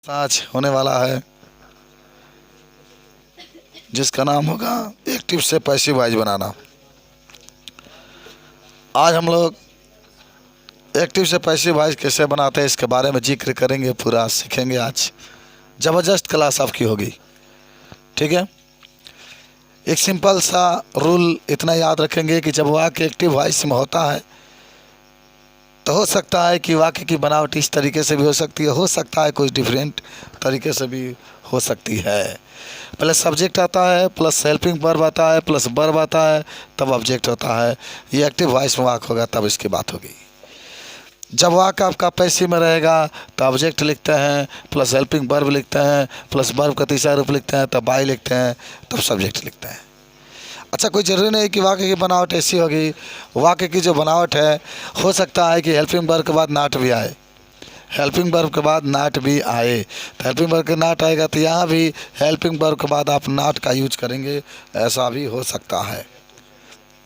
आज होने वाला है जिसका नाम होगा एक्टिव से पैसिव वॉइस बनाना। आज हम लोग एक्टिव से पैसिव वॉइस कैसे बनाते हैं इसके बारे में जिक्र करेंगे, पूरा सीखेंगे। आज ज़बरदस्त क्लास आपकी होगी, ठीक है। एक सिंपल सा रूल इतना याद रखेंगे कि जब वाक्य एक्टिव वॉइस में होता है तो हो सकता है कि वाक्य की बनावट इस तरीके से भी हो सकता है कुछ डिफरेंट तरीके से भी हो सकती है। पहले सब्जेक्ट आता है, प्लस हेल्पिंग वर्ब आता है, प्लस वर्ब आता है, तब ऑब्जेक्ट होता है। ये एक्टिव वॉइस में वाक्य होगा तब इसकी बात होगी। जब वाक्य आपका पैसिव में रहेगा तो ऑब्जेक्ट लिखते हैं, प्लस हेल्पिंग वर्ब लिखते हैं, प्लस वर्ब का तीसरा रूप लिखते हैं, तब बाई लिखते हैं, तब सब्जेक्ट लिखते हैं। अच्छा, कोई ज़रूरी नहीं कि वाक्य की बनावट ऐसी होगी। वाक्य की जो बनावट है, हो सकता है कि हेल्पिंग वर्ब के बाद नाट भी आए, हेल्पिंग वर्ब के बाद नाट भी आए। तो हेल्पिंग वर्ब के नाट आएगा तो यहाँ भी हेल्पिंग वर्ब के बाद आप नाट का यूज करेंगे, ऐसा भी हो सकता है।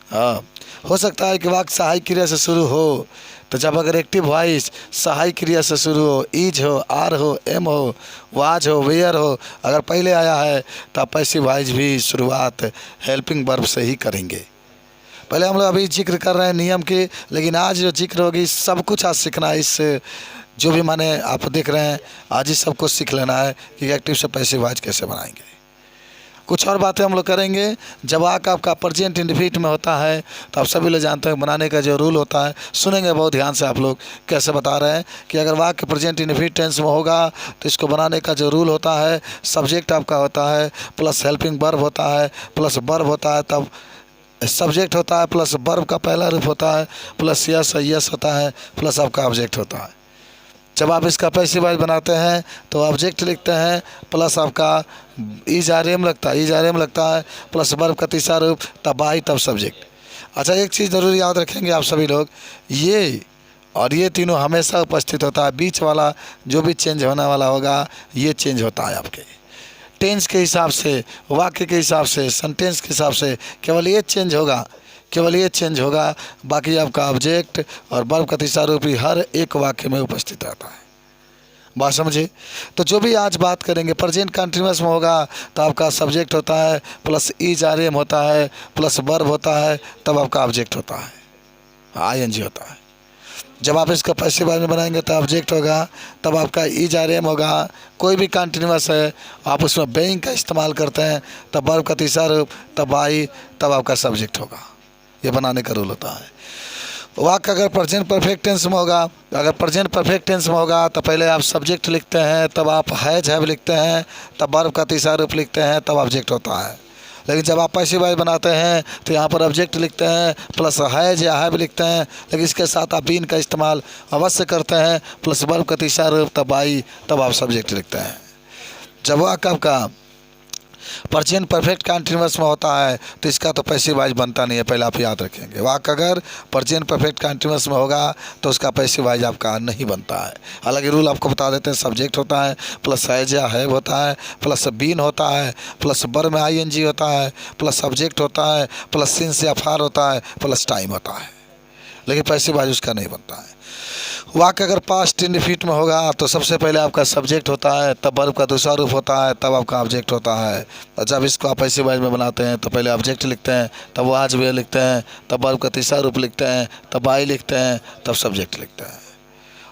हाँ, हो सकता है कि वाक्य सहायक क्रिया से शुरू हो, तो जब अगर एक्टिव वॉइस सहायक क्रिया से शुरू हो, इज हो, आर हो, एम हो, वाज हो, वेयर हो, अगर पहले आया है तो पैसिव वॉइस भी शुरुआत हेल्पिंग वर्ब से ही करेंगे। पहले हम लोग अभी जिक्र कर रहे हैं नियम के, लेकिन आज जो जिक्र होगी सब कुछ आज सीखना है। इस जो भी माने आप देख रहे हैं, आज ही सब कुछ सीख लेना है कि एक्टिव से पैसिव वॉइस कैसे बनाएंगे। कुछ और बातें हम लोग करेंगे। जब वाक्य आपका प्रेजेंट इंडेफिनिट में होता है तो आप सभी लोग जानते हैं बनाने का जो रूल होता है, सुनेंगे बहुत ध्यान से आप लोग कैसे बता रहे हैं कि अगर वाक्य प्रेजेंट इंडेफिनिट टेंस में होगा तो इसको बनाने का जो रूल होता है, सब्जेक्ट आपका होता है, प्लस हेल्पिंग वर्ब होता है, प्लस वर्ब होता है, तब सब्जेक्ट होता है, प्लस वर्ब का पहला रूप होता है, प्लस यस होता है, प्लस आपका ऑब्जेक्ट होता है। जब आप इसका पैसिव वॉइस बनाते हैं तो ऑब्जेक्ट लिखते हैं, प्लस आपका इज आर एम लगता है, प्लस वर्ब का तीसरा रूप, तब बाई, तब सब्जेक्ट। अच्छा, एक चीज़ ज़रूर याद रखेंगे आप सभी लोग, ये और ये तीनों हमेशा उपस्थित होता है। बीच वाला जो भी चेंज होने वाला होगा ये चेंज होता है आपके टेंस के हिसाब से, वाक्य के हिसाब से, सेंटेंस के हिसाब से, केवल ये चेंज होगा। बाकी आपका ऑब्जेक्ट और वर्ब का तीसरा रूप ही हर एक वाक्य में उपस्थित रहता है। बात समझे? तो जो भी आज बात करेंगे प्रेजेंट कंटिन्यूअस में होगा तो आपका सब्जेक्ट होता है, प्लस इज आर एम होता है, प्लस वर्ब होता है, तब आपका ऑब्जेक्ट होता है, आईएनजी होता है। जब आप इसका पैसिव वॉइस में बनाएंगे तो ऑब्जेक्ट होगा, तब आपका इज आर एम होगा। कोई भी कंटिन्यूअस है आप उसमें बेइंग का इस्तेमाल करते हैं, तब वर्ब का तीसरा रूप, तब आई, तब आपका सब्जेक्ट होगा। ये बनाने का रूल होता है। वाक्य अगर प्रेजेंट परफेक्ट टेंस में होगा, तो पहले आप सब्जेक्ट लिखते हैं, तब आप हैव लिखते हैं, तब वर्ब का तीसरा रूप लिखते हैं, तब ऑब्जेक्ट होता है। लेकिन जब आप पैसिव वॉइस बनाते हैं तो यहाँ पर ऑब्जेक्ट लिखते हैं, प्लस हैज या हैव लिखते हैं, लेकिन इसके साथ आप बीन का इस्तेमाल अवश्य करते हैं, प्लस वर्ब का तीसरा रूप, तब आई, तब आप सब्जेक्ट लिखते हैं। जब वाक्य आपका प्रेजेंट परफेक्ट कंटिन्यूअस में होता है तो इसका तो पैसिव वॉइस बनता नहीं है, पहले आप याद रखेंगे। वाक्य अगर प्रेजेंट परफेक्ट कंटिन्यूअस में होगा तो उसका पैसिव वॉइस आपका नहीं बनता है। हालांकि रूल आपको बता देते हैं, सब्जेक्ट होता है, प्लस हैज या हैव होता है, प्लस बीन होता है, प्लस वर्ब में आईएनजी होता है, प्लस सब्जेक्ट होता है, प्लस सिंस या फार होता है, प्लस टाइम होता है, लेकिन पैसिव वॉइस उसका नहीं बनता है। वाक्य अगर पास्ट इंडेफिनिट में होगा तो सबसे पहले आपका सब्जेक्ट होता है, तब वर्ब का दूसरा रूप होता है, तब आपका ऑब्जेक्ट होता है। और जब इसको आप पैसिव वॉइस में बनाते हैं तो पहले ऑब्जेक्ट लिखते हैं, तब वाज वेयर लिखते हैं, तब वर्ब का तीसरा रूप लिखते हैं, तब आई लिखते हैं, तब सब्जेक्ट लिखते हैं।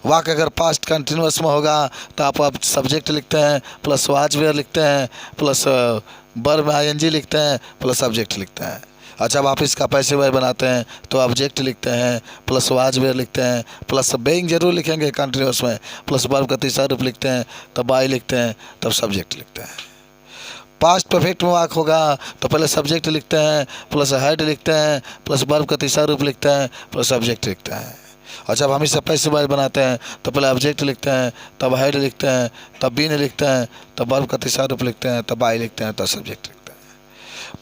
वाक्य अगर पास्ट कंटिन्यूअस में होगा तो आप सब्जेक्ट लिखते हैं, प्लस वाज वेयर लिखते हैं, प्लस वर्ब में आईएनजी लिखते हैं, प्लस ऑब्जेक्ट लिखते हैं। और जब आप इसका पैसिव वॉइस बनाते हैं तो ऑब्जेक्ट लिखते हैं, प्लस वाज वेयर लिखते हैं, प्लस बेइंग जरूर लिखेंगे कंटिन्यूअस में, प्लस वर्ब का तीसरा रूप लिखते हैं, तब आई लिखते हैं, तब सब्जेक्ट लिखते हैं। पास्ट परफेक्ट में वाक्य होगा तो पहले सब्जेक्ट लिखते हैं, प्लस हेड लिखते हैं, प्लस वर्ब का तीसरा रूप लिखते हैं, प्लस ऑब्जेक्ट लिखते हैं। और जब हम इससे पैसिव वॉइस बनाते हैं तो पहले ऑब्जेक्ट लिखते हैं, तब हेड लिखते हैं, तब बीन लिखते हैं, तब वर्ब का तीसरा रूप लिखते हैं, तब आई लिखते हैं, तब सब्जेक्ट लिखते हैं।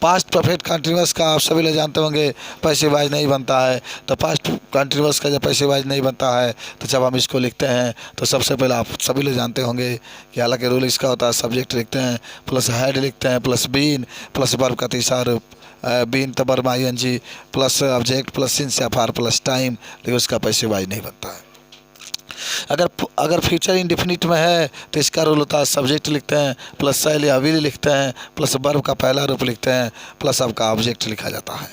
पास्ट परफेक्ट कंटिन्यूअस का आप सभी लोग जानते होंगे पैसिव वॉइस नहीं बनता है। तो पास्ट कंटिन्यूअस का जब पैसिव वॉइस नहीं बनता है तो जब हम इसको लिखते हैं तो सबसे पहले आप सभी लोग जानते होंगे कि हालांकि रूल इसका होता है, सब्जेक्ट लिखते हैं, प्लस हेड लिखते हैं, प्लस बीन, प्लस वर्ब का तीसरा रूप, बीन तब verb I N G, plus object, plus since या फार, प्लस टाइम, लेकिन उसका पैसिव वॉइस नहीं बनता है। अगर अगर फ्यूचर इंडेफिनिट में है तो इसका रूल होता है सब्जेक्ट लिखते हैं प्लस शैल या विल लिखते हैं प्लस वर्ब का पहला रूप लिखते हैं प्लस आपका ऑब्जेक्ट लिखा जाता है।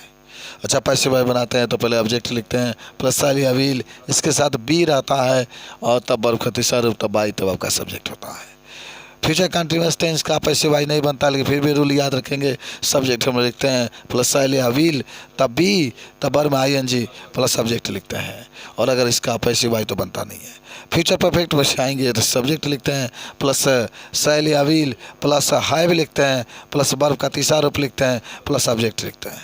अच्छा, पैसिव वॉइस बनाते हैं तो पहले ऑब्जेक्ट लिखते हैं प्लस शैल या विल, इसके साथ बी रहता है और तब वर्ब का तीसरा रूप तब बाई तब आपका सब्जेक्ट होता है। फ्यूचर कंटिन्यूअस टेंस का पैसिव वॉइस नहीं बनता, लेकिन फिर भी रूल याद रखेंगे। सब्जेक्ट हम लिखते हैं प्लस शैल या विल, तब बी, तब वर्ब में आईएनजी प्लस सब्जेक्ट लिखते हैं, और अगर इसका पैसिव वॉइस तो बनता नहीं है। फ्यूचर परफेक्ट में आएंगे तो सब्जेक्ट लिखते हैं प्लस शैल या विल प्लस हैव लिखते हैं प्लस वर्ब का तीसरा रूप लिखते हैं प्लस सब्जेक्ट लिखते हैं।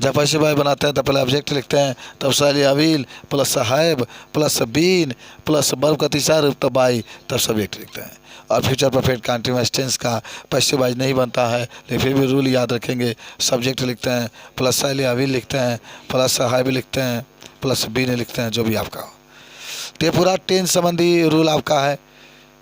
जब पैसिव वॉइस बनाते हैं तो पहले ऑब्जेक्ट लिखते हैं तब शैल या will plus have plus been plus verb का तीसरा रूप तब बाई तब सब्जेक्ट लिखते हैं। और फ्यूचर परफेक्ट कंटिन्यूअस टेंस का पैसिव वॉइस नहीं बनता है, लेकिन फिर भी रूल याद रखेंगे। सब्जेक्ट लिखते हैं प्लस शैल या विल लिखते हैं प्लस हैव लिखते हैं प्लस बीन लिखते हैं, जो भी आपका हो। तो ये पूरा टेंस संबंधी रूल आपका है,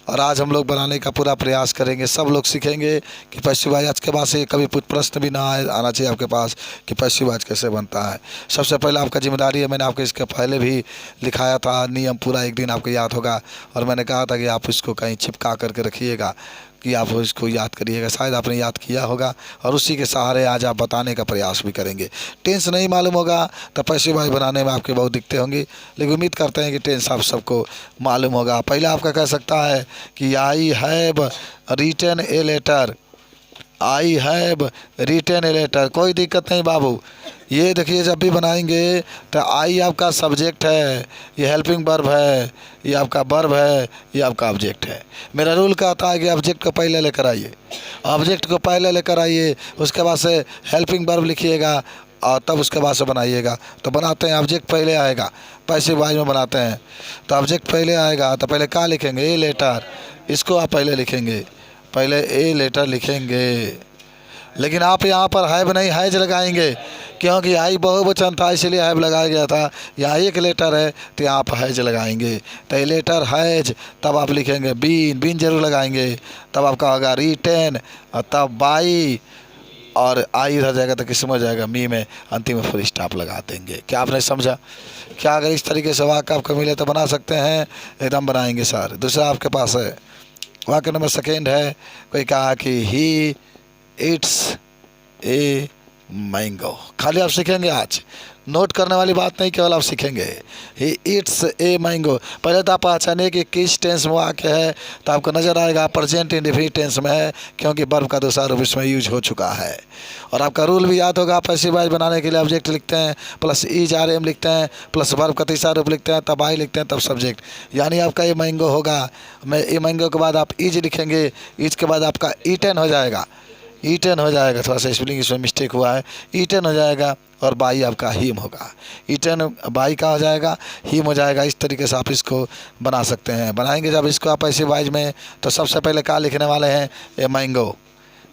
और आज हम लोग बनाने का पूरा प्रयास करेंगे। सब लोग सीखेंगे कि पैसिव वॉइस आज के बाद से कभी प्रश्न भी ना आना चाहिए आपके पास कि पैसिव वॉइस कैसे बनता है। सबसे पहले आपका जिम्मेदारी है, मैंने आपको इसके पहले भी लिखाया था नियम, पूरा एक दिन आपको याद होगा, और मैंने कहा था कि आप इसको कहीं चिपका करके रखिएगा कि आप इसको याद करिएगा। शायद आपने याद किया होगा, और उसी के सहारे आज आप बताने का प्रयास भी करेंगे। टेंस नहीं मालूम होगा तो पैसिव वॉइस बनाने में आपके बहुत दिक्कतें होंगी, लेकिन उम्मीद करते हैं कि टेंस आप सबको मालूम होगा। पहले आपका कह सकता है कि I have written a letter, I have written a letter, कोई दिक्कत नहीं बाबू। ये देखिए जब भी बनाएंगे तो आई आपका सब्जेक्ट है, ये हेल्पिंग वर्ब है, ये आपका वर्ब है, ये आपका ऑब्जेक्ट है। मेरा रूल कहता है कि ऑब्जेक्ट को पहले लेकर आइए, ऑब्जेक्ट को पहले लेकर आइए, उसके बाद से हेल्पिंग वर्ब लिखिएगा और तब उसके बाद से बनाइएगा। तो बनाते हैं ऑब्जेक्ट पहले आएगा, पैसिव वॉइस में बनाते हैं तो ऑब्जेक्ट पहले आएगा तो पहले क्या लिखेंगे, ए लेटर, इसको आप पहले लिखेंगे, पहले ए लेटर लिखेंगे। लेकिन आप यहाँ पर हैव नहीं हैज लगाएंगे, क्योंकि आई बहुवचन था इसलिए हैव लगाया गया था। यहाँ एक लेटर है तो यहाँ पर हैज लगाएंगे, तो ए लेटर हैज, तब आप लिखेंगे बीन, बीन जरूर लगाएंगे, तब आपका होगा रिटेन, तब बाई, और आई इधर जाएगा तो किस में जाएगा, मी में, अंतिम में फुल स्टॉप लगा देंगे। क्या आपने समझा? क्या अगर इस तरीके से वाक्य आपको मिले तो बना सकते हैं? एकदम बनाएंगे सर। दूसरा आपके पास है वाक्य नंबर सेकेंड है, कोई कहा कि ही इट्स ए मैंगो। खाली आप सीखेंगे, आज नोट करने वाली बात नहीं, केवल आप सीखेंगे ही इट्स ए मैंगो। पहले तो आप पहचानिए कि किस टेंस में वाक्य है, तो आपको नज़र आएगा प्रेजेंट इंडेफिनिट टेंस में है, क्योंकि वर्ब का दूसरा रूप इसमें यूज हो चुका है। और आपका रूल भी याद होगा, पैसिव वॉइस बनाने के लिए ऑब्जेक्ट लिखते हैं प्लस इज आर एम लिखते हैं प्लस वर्ब का तीसरा रूप लिखते हैं, तब आई लिखते हैं, तब सब्जेक्ट। यानी आपका ये मैंगो होगा, ए मैंगो के बाद आप इज लिखेंगे, इज के बाद आपका ईटन हो जाएगा, ईटन हो जाएगा, थोड़ा सा स्पेलिंग इसमें मिस्टेक हुआ है, ईटन हो जाएगा, और बाई आपका हिम होगा। ईटन बाई का हो जाएगा, हिम हो जाएगा। इस तरीके से आप इसको बना सकते हैं। बनाएंगे जब इसको आप पैसिव वॉइस में, तो सबसे पहले क्या लिखने वाले हैं, ए मैंगो।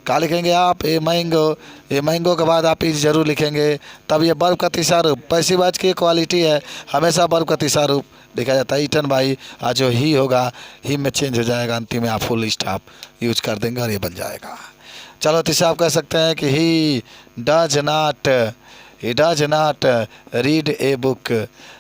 क्या लिखेंगे आप, ए मैंगो। ए मैंगो के बाद आप इज जरूर लिखेंगे, तब ये वर्ब का तीसरा रूप, पैसिव वॉइस की क्वालिटी है, हमेशा वर्ब का तीसरा रूप देखा जाता है। ईटन बाई, आज जो ही होगा हिम में चेंज हो जाएगा, अंतिम में आप फुल स्टॉप यूज कर देंगे और ये बन जाएगा। चलो तीसरा आप कह सकते हैं कि he does not read a book.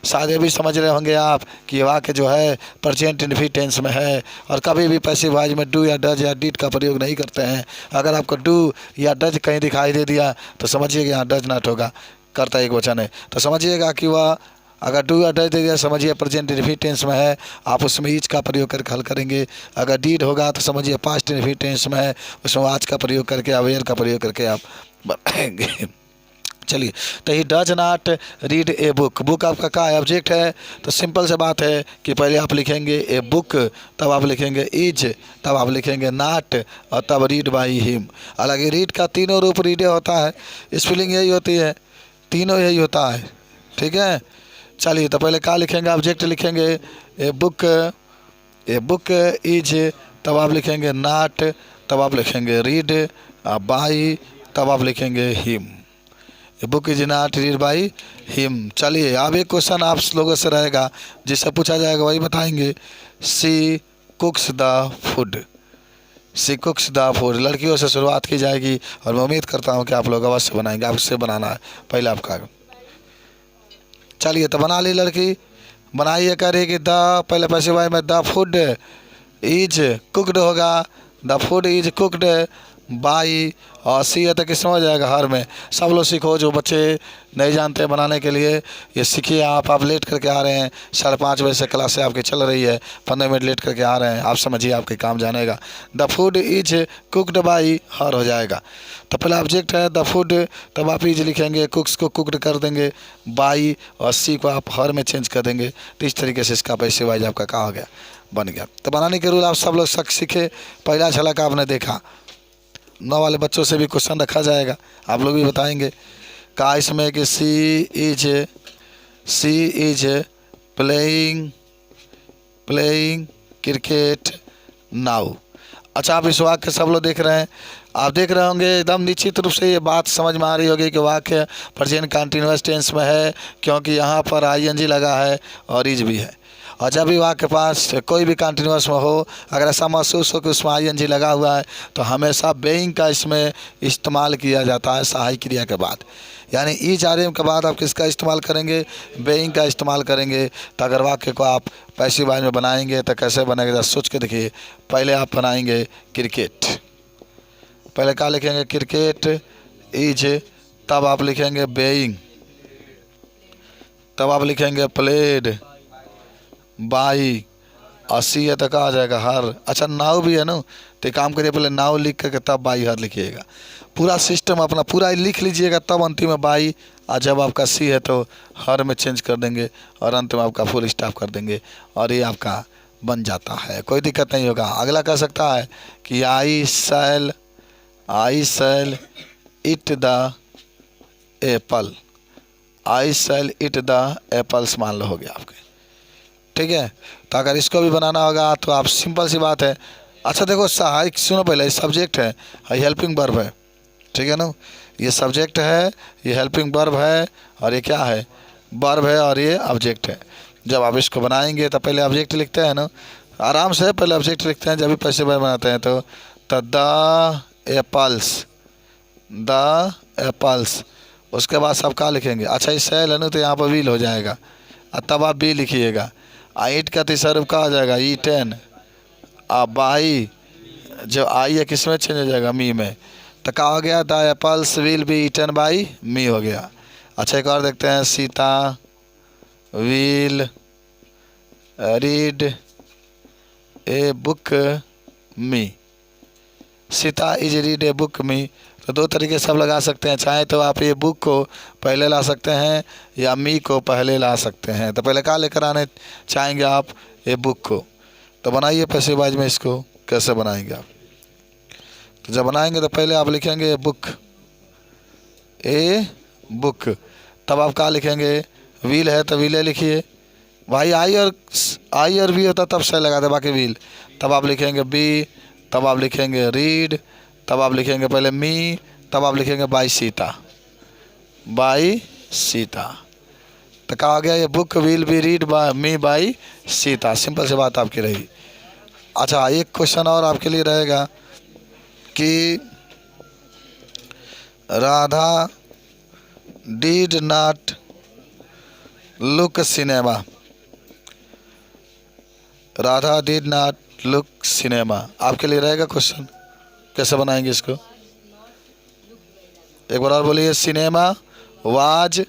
शायद ये भी समझ रहे होंगे आप कि ये वाक्य जो है प्रेजेंट इंडेफिनिट टेंस में है, और कभी भी पैसिव वॉइस में डू या डज या डिड का प्रयोग नहीं करते हैं। अगर आपको डू या डज कहीं दिखाई दे दिया तो समझिए कि यहाँ डज नॉट होगा, करता एक वचन है, तो समझिएगा कि वह अगर डू या डज दे दिया समझिए प्रेजेंट इंडेफिनिट टेंस में है, आप उसमें इज का प्रयोग करके हल करेंगे। अगर डीड होगा तो समझिए पास्ट इंडेफिनिट टेंस में है, उसमें आज का प्रयोग करके अवेयर का प्रयोग करके आप बनाएंगे। चलिए, तो he does not read a book. Book आपका क्या है, ऑब्जेक्ट है, तो सिंपल से बात है कि पहले आप लिखेंगे ए बुक, तब आप लिखेंगे इज, तब आप लिखेंगे नॉट, और तब रीड बाई हिम। हालांकि रीड का तीनों रूप रीडे होता है, स्पेलिंग यही होती है, तीनों यही होता है, ठीक है। चलिए, तो पहले क्या लिखेंगे, ऑब्जेक्ट लिखेंगे ए बुक इज, तब आप लिखेंगे नॉट, तब आप लिखेंगे रीड बाई, तब आप लिखेंगे him. A book is not read by him. चलिए, अब एक क्वेश्चन आप लोगों से रहेगा, जिससे पूछा जाएगा वही बताएंगे। She cooks the food, she cooks the food. लड़कियों से शुरुआत की जाएगी, और मैं उम्मीद करता हूँ कि आप लोग अवश्य बनाएंगे। आपसे बनाना है पहले आपका। चलिए, तो बना ली लड़की, बनाइए करेगी द, पहले पैसिव वॉइस में द फूड इज कुकड होगा, the food is cooked by, और सी है तो किस में हो जाएगा, हर में। सब लोग सीखो, जो बच्चे नहीं जानते बनाने के लिए ये सीखिए। आप लेट करके आ रहे हैं, 5:30 बजे से क्लास से आपकी चल रही है, 15 मिनट लेट करके आ रहे हैं, आप समझिए आपके काम जानेगा। The food is cooked by her हो जाएगा। तो पहला ऑब्जेक्ट है द फूड, तब आप इज लिखेंगे, कुक्स को कुकड कर देंगे बाई, और सी को आप हर में चेंज कर देंगे। तो इस तरीके से इसका पैसिव वॉइस आपका कहा हो गया, बन गया। तो बनाने के रूल आप सब लोग सीखे, पहला झलक आपने देखा। 9 वाले बच्चों से भी क्वेश्चन रखा जाएगा, आप लोग भी बताएंगे। कहा इसमें कि सी इज प्लेइंग क्रिकेट नाउ। अच्छा, आप इस वाक्य सब लोग देख रहे हैं, आप देख रहे होंगे एकदम निश्चित रूप से ये बात समझ में आ रही होगी कि वाक्य प्रेजेंट कंटिन्यूअस टेंस में है, क्योंकि यहाँ पर आईएनजी लगा है और इज भी है। और जब भी वाक्य के पास कोई भी कंटिन्यूअस में हो, अगर ऐसा महसूस हो कि उसमें आईएनजी लगा हुआ है, तो हमेशा बेइंग का इसमें इस्तेमाल किया जाता है सहायक क्रिया के बाद। यानी ईज आरएम के बाद आप किसका इस्तेमाल करेंगे, बेइंग का इस्तेमाल करेंगे। तो अगर वाक्य को आप पैसिव वॉइस में बनाएंगे तो कैसे बनेगा, जरा सोच के देखिए। पहले आप बनाएंगे क्रिकेट, पहले क्या लिखेंगे, क्रिकेट इज, तब आप लिखेंगे बेइंग, तब आप लिखेंगे प्लेड बाई, और सी है तो कहा आ जाएगा हर। अच्छा, नाउ भी है ना, तो एक काम करिए, पहले नाउ लिख करके तब बाई हर लिखिएगा। पूरा सिस्टम अपना पूरा लिख लीजिएगा, तब अंतिम में बाई, और जब आपका सी है तो हर में चेंज कर देंगे, और अंत में आपका फुल स्टॉप कर देंगे, और ये आपका बन जाता है, कोई दिक्कत नहीं होगा। अगला कह सकता है कि I shall eat the apple, I shall eat the apples मान लो, हो गया आपके। ठीक है, तो अगर इसको भी बनाना होगा तो आप सिंपल सी बात है। अच्छा देखो, सहायक सुनो, पहले सब्जेक्ट है, हेल्पिंग वर्ब है, ठीक है ना, ये सब्जेक्ट है, ये हेल्पिंग वर्ब है, और ये क्या है, वर्ब है, और ये ऑब्जेक्ट है। जब आप इसको बनाएंगे तो पहले ऑब्जेक्ट लिखते हैं ना, आराम से पहले ऑब्जेक्ट लिखते हैं जब भी पैसिव वॉइस बनाते हैं। तो द एप्पल्स, उसके बाद सब क्या लिखेंगे। अच्छा, इस सेल है ना, तो यहाँ पर व्हील हो जाएगा, और तब आप बी लिखिएगा। ईट का तीसरा रूप कहा जाएगा ईटन, अब बाई जो आई है किस में चेंज हो जाएगा, मी में। तो कहा हो गया, the apples will be eaten by me, हो गया। अच्छा, एक और देखते हैं, Sita will read a book me, Sita is read a book me. तो दो तरीके से आप लगा सकते हैं, चाहे तो आप ये बुक को पहले ला सकते हैं, या मी को पहले ला सकते हैं। तो पहले क्या लेकर आने चाहेंगे आप, ये बुक को। तो बनाइए पैसिव वॉइस में, इसको कैसे बनाएंगे आप। तो जब बनाएंगे तो पहले आप लिखेंगे बुक, ए बुक, तब आप क्या लिखेंगे, व्हील है तो व्हीले लिखिए भाई, आई और बी होता तब से लगा दे, बाकी व्हील। तब आप लिखेंगे बी, तब आप लिखेंगे रीड, तब आप लिखेंगे पहले मी, तब आप लिखेंगे बाई सीता, बाई सीता। तो कहा गया, ये book will be read by me by Sita, simple सी बात आपकी रही। अच्छा, एक क्वेश्चन और आपके लिए रहेगा कि Radha did not look cinema, Radha did not look cinema, आपके लिए रहेगा क्वेश्चन, कैसे बनाएंगे इसको। एक बार और बोलिए, सिनेमा वाज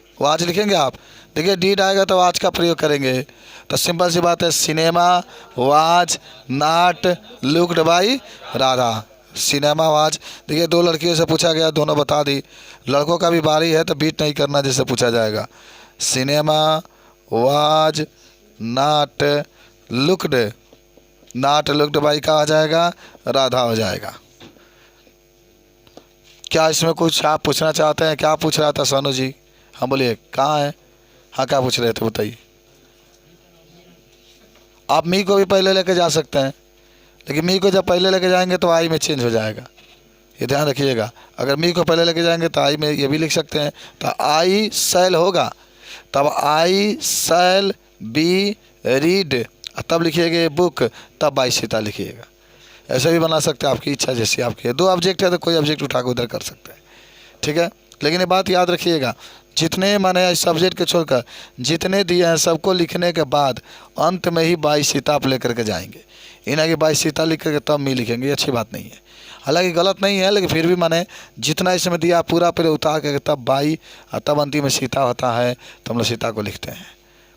लिखेंगे आप। देखिए, डीड आएगा तो वाज का प्रयोग करेंगे, तो सिंपल सी बात है, cinema was not looked by Radha, cinema was. देखिए, 2 लड़कियों से पूछा गया, दोनों बता दी। लड़कों का भी बारी है, तो बीट नहीं करना जिससे पूछा जाएगा। Cinema was not looked by का आ जाएगा, राधा हो जाएगा। क्या इसमें कुछ आप पूछना चाहते हैं, क्या पूछ रहा था सोनू जी, हाँ बोलिए, कहाँ है, हाँ क्या पूछ रहे थे बताइए। आप मी को भी पहले लेके जा सकते हैं, लेकिन मी को जब पहले लेके जाएंगे तो आई में चेंज हो जाएगा, ये ध्यान रखिएगा। अगर मी को पहले लेके जाएंगे तो आई में ये भी लिख सकते हैं, तो आई शैल होगा, तब आई शैल बी रीड, तब लिखिएगा बुक, तब बाई सीता लिखिएगा। ऐसे भी बना सकते हैं, आपकी इच्छा जैसी आपकी है। 2 ऑब्जेक्ट है तो कोई ऑब्जेक्ट उठा के उधर कर सकते हैं, ठीक है। लेकिन ये बात याद रखिएगा, जितने मैंने सब्जेक्ट के छोड़कर जितने दिए हैं सबको लिखने के बाद अंत में ही बाई सीता आप लेकर के जाएंगे। इन्हें कि बाई सीता लिख करके तब मी लिखेंगे, ये अच्छी बात नहीं है। हालांकि गलत नहीं है, लेकिन फिर भी मैंने जितना इसमें दिया पूरा पहले उतार करके तब बाई और तब अंतिम में सीता होता है, तो हम लोग सीता को लिखते हैं।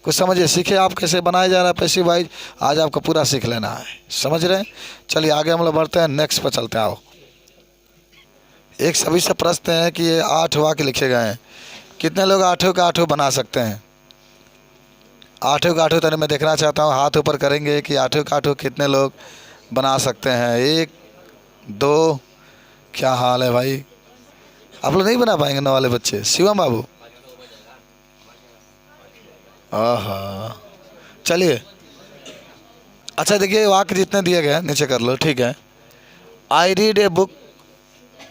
कुछ समझिए, सीखे आप कैसे बनाया जा रहा है पैसिव वॉइस, आज आपको पूरा सीख लेना है। समझ रहे हैं? चलिए आगे हम लोग बढ़ते हैं, नेक्स्ट पर चलते हैं। आओ, एक सभी से प्रश्न है कि ये 8 वाक्य लिखे गए हैं, कितने लोग 8 का 8 बना सकते हैं? 8 का 8 तो मैं देखना चाहता हूँ, हाथ ऊपर करेंगे कि 8 का 8 कितने लोग बना सकते हैं। 1 2, क्या हाल है भाई, आप लोग नहीं बना पाएंगे ना वाले बच्चे? शिवम बाबू, हाँ चलिए। अच्छा देखिए, वाक्य जितने दिए गए नीचे कर लो, ठीक है। I read a book,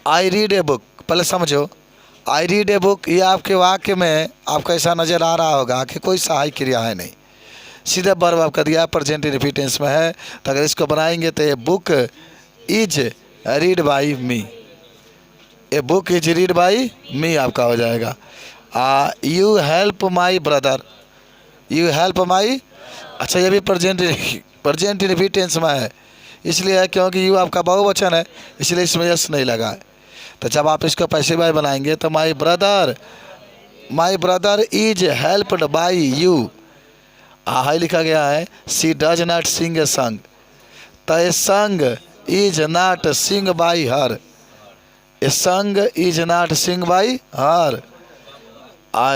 I read a book, पहले समझो आई रीड ए बुक, ये आपके वाक्य में आपको ऐसा नज़र आ रहा होगा कि कोई सहायक क्रिया है नहीं, सीधे वर्ब आपका दिया प्रेजेंट रिपीट टेंस में है। तो अगर इसको बनाएंगे तो ये book is read by me, a book is read by me आपका हो जाएगा। You help my brother, you help my, अच्छा ये भी प्रेजेंट रिपीट टेंस में है, इसलिए है क्योंकि यू आपका बहुवचन है, इसलिए इसमें यस नहीं लगा है। तो जब आप इसको पैसिव वॉइस बनाएंगे तो my brother is helped by you, हाई लिखा गया है। She does not sing a song, तो a song is not sing by her, a song is not sing by her.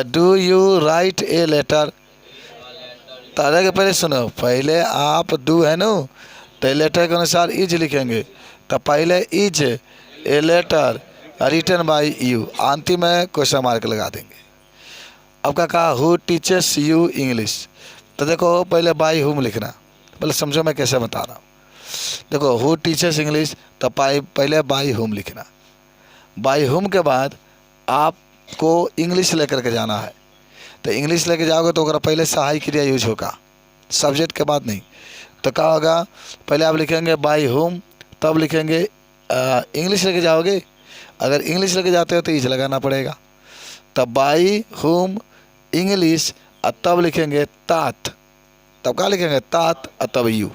Do you write a letter, तारे के पहले सुनो, पहले आप डू है ना, तो लेटर के अनुसार इज लिखेंगे, तो पहले is a letter written by you, अंतिम में क्वेश्चन मार्क लगा देंगे। अब क्या कहा, हु टीचर्स यू इंग्लिश, तो देखो पहले बाई हुम लिखना, पहले समझो मैं कैसे बता रहा हूँ। देखो हु टीचर्स इंग्लिश, तो पहले बाई हुम लिखना, बाई हुम के बाद आपको इंग्लिश लेकर के जाना है। तो इंग्लिश लेके जाओगे तो अगर पहले सहायक क्रिया यूज होगा, सब्जेक्ट के बाद नहीं। तो क्या होगा, पहले आप लिखेंगे बाई हुम, तब लिखेंगे इंग्लिश लेके जाओगे, अगर इंग्लिश लेके जाते हो तो इज लगाना पड़ेगा। तब बाई हुम इंग्लिश, तब लिखेंगे तात, तब क्या लिखेंगे तात, तब यू,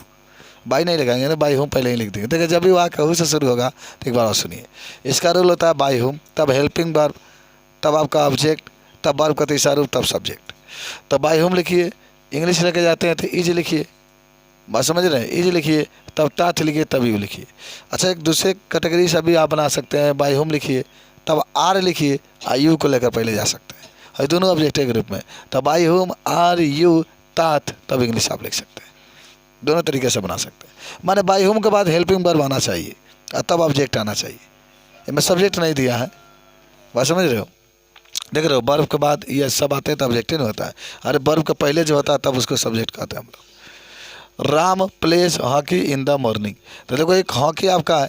बाई नहीं लगाएंगे ना, बाई हुम पहले ही लिख देंगे। देखिए जब भी वाक्य हु से शुरू होगा तो एक बार और सुनिए, इसका रूल होता है बाई हुम, तब हेल्पिंग वर्ब, तब आपका ऑब्जेक्ट, तब वर्ब का तीसरा रूप, तब सब्जेक्ट। तो बाई हुम लिखिए, इंग्लिश लेके जाते हैं तो इज लिखिए, बात समझ रहे हैं, इज लिखिए, तब तात लिखिए, तब यू लिखिए। अच्छा एक दूसरे कैटेगरी से भी आप बना सकते हैं, बाई होम लिखिए, तब आर लिखिए, यू को लेकर पहले जा सकते हैं, और दोनों ऑब्जेक्ट के ग्रुप में, तब बाई होम आर यू तात, तब इंग्लिश आप लिख सकते हैं, दोनों तरीके से बना सकते हैं। माने बाई होम के बाद हेल्पिंग वर्ब आना चाहिए और तब ऑब्जेक्ट आना चाहिए, इसमें सब्जेक्ट नहीं दिया है, बात समझ रहे हो? देख रहे हो, वर्ब के बाद ये सब आते हैं तो ऑब्जेक्ट नहीं होता है, अरे वर्ब के पहले जो होता है तब उसको सब्जेक्ट कहते हैं हम लोग। Ram pledge hockey in the morning, तो देखो एक हॉकी आपका है,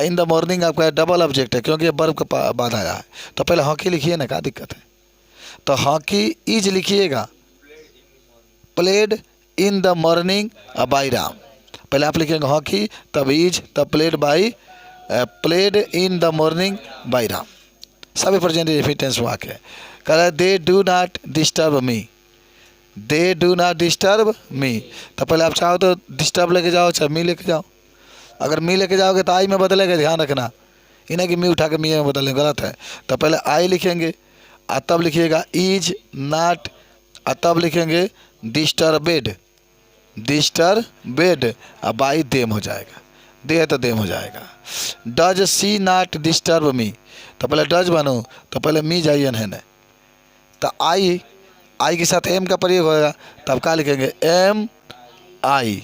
इन द मॉर्निंग आपका डबल ऑब्जेक्ट है क्योंकि वर्ब के बाद आया है, तो पहले हॉकी लिखिए ना, क्या दिक्कत है? तो हॉकी इज लिखिएगा, played in the morning by Ram, पहले आप लिखेंगे हॉकी, तब इज, तब played in the morning by Ram, सभी प्रेजेंट रिपीट टेंस में वाक्य है। कह रहा है they do not disturb me, they do not disturb me, तो पहले आप चाहो तो डिस्टर्ब लेके जाओ, चाहे मी लेके जाओ, अगर मी लेके जाओगे तो आई में बदलेगा, ध्यान रखना, इन्हें कि मी उठा के मी में बदलने गलत है। तो पहले आई लिखेंगे, तब लिखिएगा इज नॉट, तब लिखेंगे डिस्टर्बेड, बाई देम हो जाएगा, दे है तो देम हो जाएगा। Does she not disturb me, तो पहले डज बनूँ तो पहले मी जाइए है न, तो आई के साथ एम का प्रयोग होगा, तब क्या लिखेंगे am I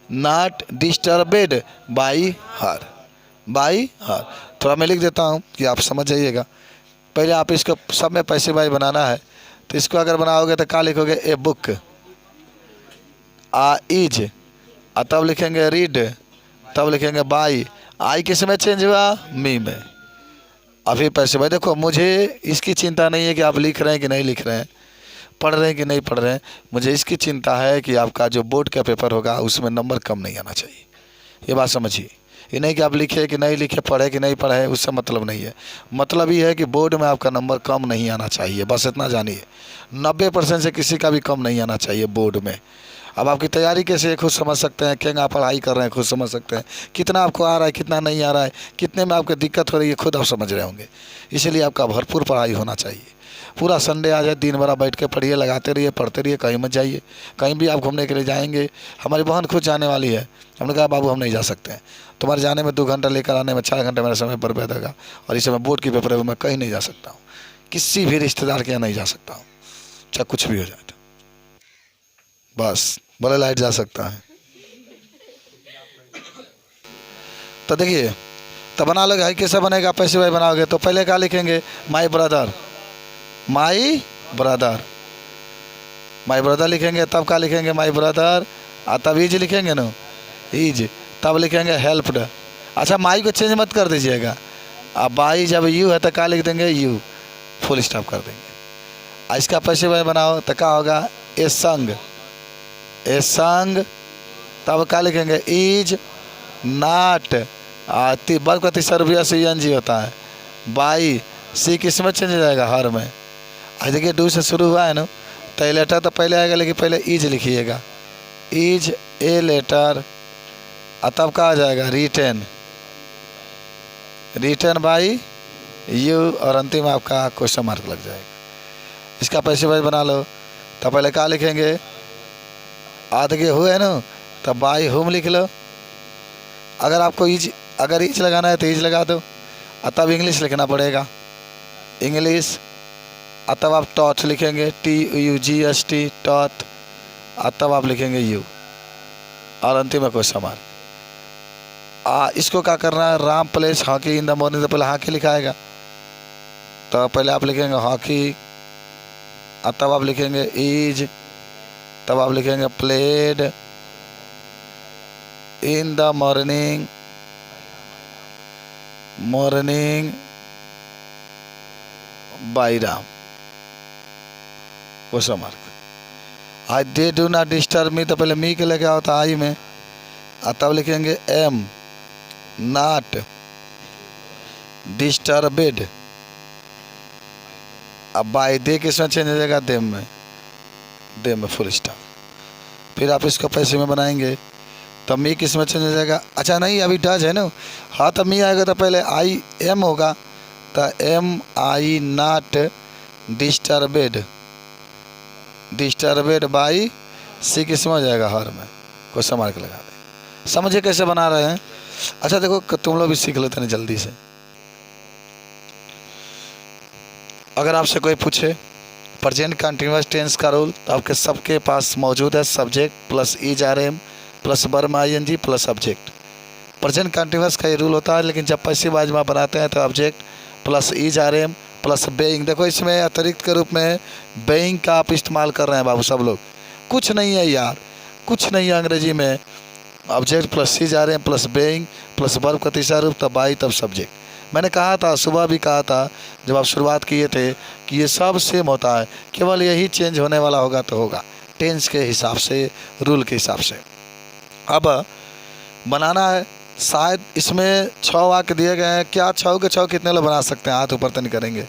not disturbed by her, थोड़ा मैं लिख देता हूँ कि आप समझ जाइएगा। पहले आप इसको सब में पैसिव वॉइस बनाना है, तो इसको अगर बनाओगे तो क्या लिखोगे, ए बुक इज, तब लिखेंगे रीड, तब लिखेंगे बाई, आई किस में चेंज हुआ, मी में। अभी पैसे भाई देखो, मुझे इसकी चिंता नहीं है कि आप लिख रहे हैं कि नहीं लिख रहे हैं, पढ़ रहे हैं कि नहीं पढ़ रहे हैं, मुझे इसकी चिंता है कि आपका जो बोर्ड का पेपर होगा उसमें नंबर कम नहीं आना चाहिए, ये बात समझिए। ये नहीं कि आप लिखे कि नहीं लिखे, पढ़े कि नहीं पढ़े, उससे मतलब नहीं है। मतलब ये है कि बोर्ड में आपका नंबर कम नहीं आना चाहिए, बस इतना जानिए। 90% से किसी का भी कम नहीं आना चाहिए बोर्ड में। अब आपकी तैयारी कैसे है खुद समझ सकते हैं, क्या आप पढ़ाई कर रहे हैं खुद समझ सकते हैं, कितना आपको आ रहा है कितना नहीं आ रहा है, कितने में आपको दिक्कत हो रही है खुद आप समझ रहे होंगे। इसलिए आपका भरपूर पढ़ाई होना चाहिए। पूरा संडे आ जाए, दिन भर आप बैठ के पढ़िए, लगाते रहिए, पढ़ते रहिए, कहीं मत जाइए। कहीं भी आप घूमने के लिए जाएंगे, हमारी बहन खुद जाने वाली है, हमने कहा बाबू हम नहीं जा सकते हैं, तुम्हारे जाने में 2 घंटा, लेकर आने में 4 घंटे मेरा समय बर्बाद होगा, और इस समय बोर्ड की पेपर है, मैं कहीं नहीं जा सकता हूँ, किसी भी रिश्तेदार के यहाँ नहीं जा सकता हूँ, चाहे कुछ भी हो जाए। बस बोले लाइट जा सकता है। तो देखिए, तो बना लो भाई, कैसे बनेगा, पैसे भाई बनाओगे तो पहले क्या लिखेंगे, my brother, my brother, my brother लिखेंगे, तब क्या लिखेंगे, माई ब्रदर, तब ईज लिखेंगे ना, ईज, तब लिखेंगे हेल्प्ड। अच्छा माई को चेंज मत कर दीजिएगा, अब बाई जब यू है तो क्या लिख देंगे, यू, फुल स्टॉप कर देंगे। इसका पैसे भाई बनाओ तो क्या होगा, ए संग, ए संग, तब क्या लिखेंगे, इज नाट, वर्ग का तीसरा रुपया से एन जी होता है, बाई, सी किस में चेंज हो जाएगा, हर में। आज देखिए डू से शुरू हुआ है ना, तो ए लेटर तो पहले आएगा, लेकिन पहले इज लिखिएगा, इज ए लेटर, तब क्या आ जाएगा, रिटर्न, रिटर्न बाई यू, और अंतिम में आपका क्वेश्चन मार्क लग जाएगा। इसका पैसे भाई बना लो, तो पहले क्या लिखेंगे, आधे हुए ना, तो बाई होम लिख लो। अगर आपको ईज, अगर ईज लगाना है तो ईज लगा दो, तब इंग्लिश लिखना पड़ेगा, इंग्लिश, तब आप टॉट लिखेंगे, TUGST, टॉट, तब आप लिखेंगे यू, और अंतिम में क्वेश्चन मार्क। इसको क्या करना है, Ram place hockey in the morning, तो पहले हॉकी लिखाएगा, तो पहले आप लिखेंगे हॉकी, तब आप लिखेंगे इज, तब आप लिखेंगे played in the morning, morning by Ram, question mark. I they do not disturb me, तो पहले मी के लेके आओ, था आई में, तब लिखेंगे एम नॉट डिस्टर्बेड, अब बाई दे किसमें चेंज हो जाएगा, देम में, देम में फुल स्टॉप। फिर आप इसको पैसे में बनाएंगे, तब मी किस में चेंज हो जाएगा, अच्छा नहीं अभी डज है ना, हाँ तब मी आएगा तो पहले आई एम होगा, तो am I not disturbed, disturbed by she किस में हो जाएगा, हर में, क्वेश्चन मार्क लगा दें। समझिए कैसे बना रहे हैं। अच्छा देखो तुम लोग भी सीख लेते हैं जल्दी से। अगर आपसे कोई पूछे प्रेजेंट कंटिन्यूअस टेंस का रूल, तो आपके सबके पास मौजूद है, subject plus is are am plus verb ING plus subject. Present continuous का ये रूल होता है, लेकिन जब पैसिव वॉइस में बनाते हैं तो object plus is are am plus being. देखो इसमें अतिरिक्त के रूप में बेइंग का आप इस्तेमाल कर रहे हैं बाबू सब लोग, कुछ नहीं है यार, कुछ नहीं है अंग्रेजी में। Object plus is are am plus being plus verb का तीसरा रूप, तब बाई, तब सब्जेक्ट। मैंने कहा था, सुबह भी कहा था जब आप शुरुआत किए थे, कि ये सब सेम होता है, केवल यही चेंज होने वाला होगा तो होगा टेंस के हिसाब से, रूल के हिसाब से। अब बनाना है, शायद इसमें 6 वाक्य दिए गए हैं, क्या 6 के 6 कितने लोग बना सकते हैं, हाथ ऊपर तो नहीं करेंगे,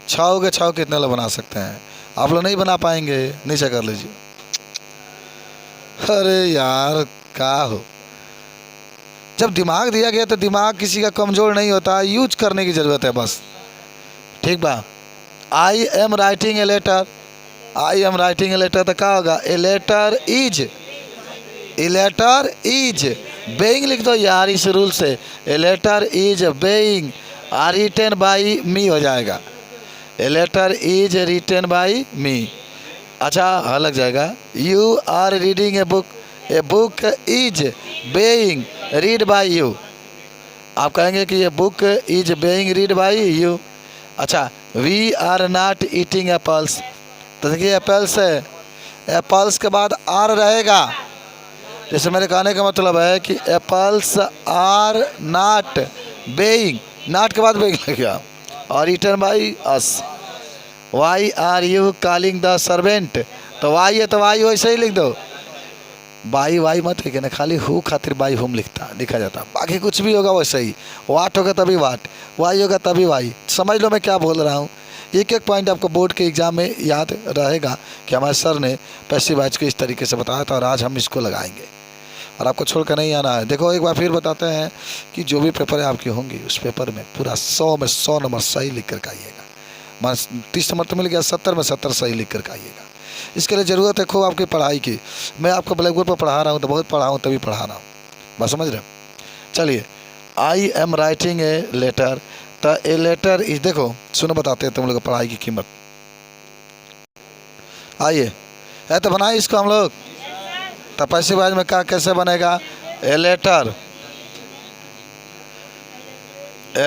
6 के 6 कितने लोग बना सकते हैं, आप लोग नहीं बना पाएंगे, नीचे कर लीजिए। अरे यार क्या हो, जब दिमाग दिया गया तो दिमाग किसी का कमज़ोर नहीं होता, यूज करने की ज़रूरत है बस, ठीक बा। I am writing a letter, I am writing a letter, तो क्या होगा, a letter is, a letter is being लिख दो यार इस रूल से, a letter is being written by me हो जाएगा, a letter is written by me. अच्छा हाँ लग जाएगा, you are reading a book is being read by you, आप कहेंगे कि ये book is being read by you. अच्छा we are not eating apples, तो देखिए एप्पल्स है, एप्पल्स के बाद आर रहेगा, जैसे मेरे कहने का मतलब है कि apples are not being, not के बाद बेइंग लग गया, और eaten by us. Why are you calling the servant, तो वाई है तो वाई वैसे ही लिख दो, बाई वाई मत लिखे ना, खाली हु खातिर बाई हुम लिखा जाता, बाकी कुछ भी होगा वैसे ही। वाट होगा तभी वाट, वाई होगा तभी वाई। समझ लो मैं क्या बोल रहा हूँ। एक एक पॉइंट आपको बोर्ड के एग्जाम में याद रहेगा कि हमारे सर ने पैसिव वॉइस को इस तरीके से बताया था और आज हम इसको लगाएंगे और आपको छोड़ कर नहीं आना है। देखो एक बार फिर बताते हैं कि जो भी पेपर है आपकी होंगी उस पेपर में पूरा 100 में 100 नंबर सही लिख कर आइएगा। मान 30 नंबर तो मिल गया, 70 में 70 सही लिख कर आइएगा। इसके लिए ज़रूरत है खूब आपकी पढ़ाई की। मैं आपको ब्लैक बोर्ड पर पढ़ा रहा हूँ तो बहुत पढ़ा हूँ तभी पढ़ा रहा हूँ, बस समझ रहे हो। चलिए, I am writing a letter. तो ए लेटर इस, देखो सुनो बताते हैं तुम लोग पढ़ाई की कीमत। आइए है तो बनाए इसको हम लोग। तो पैसिव वॉइस में क्या कैसे बनेगा? A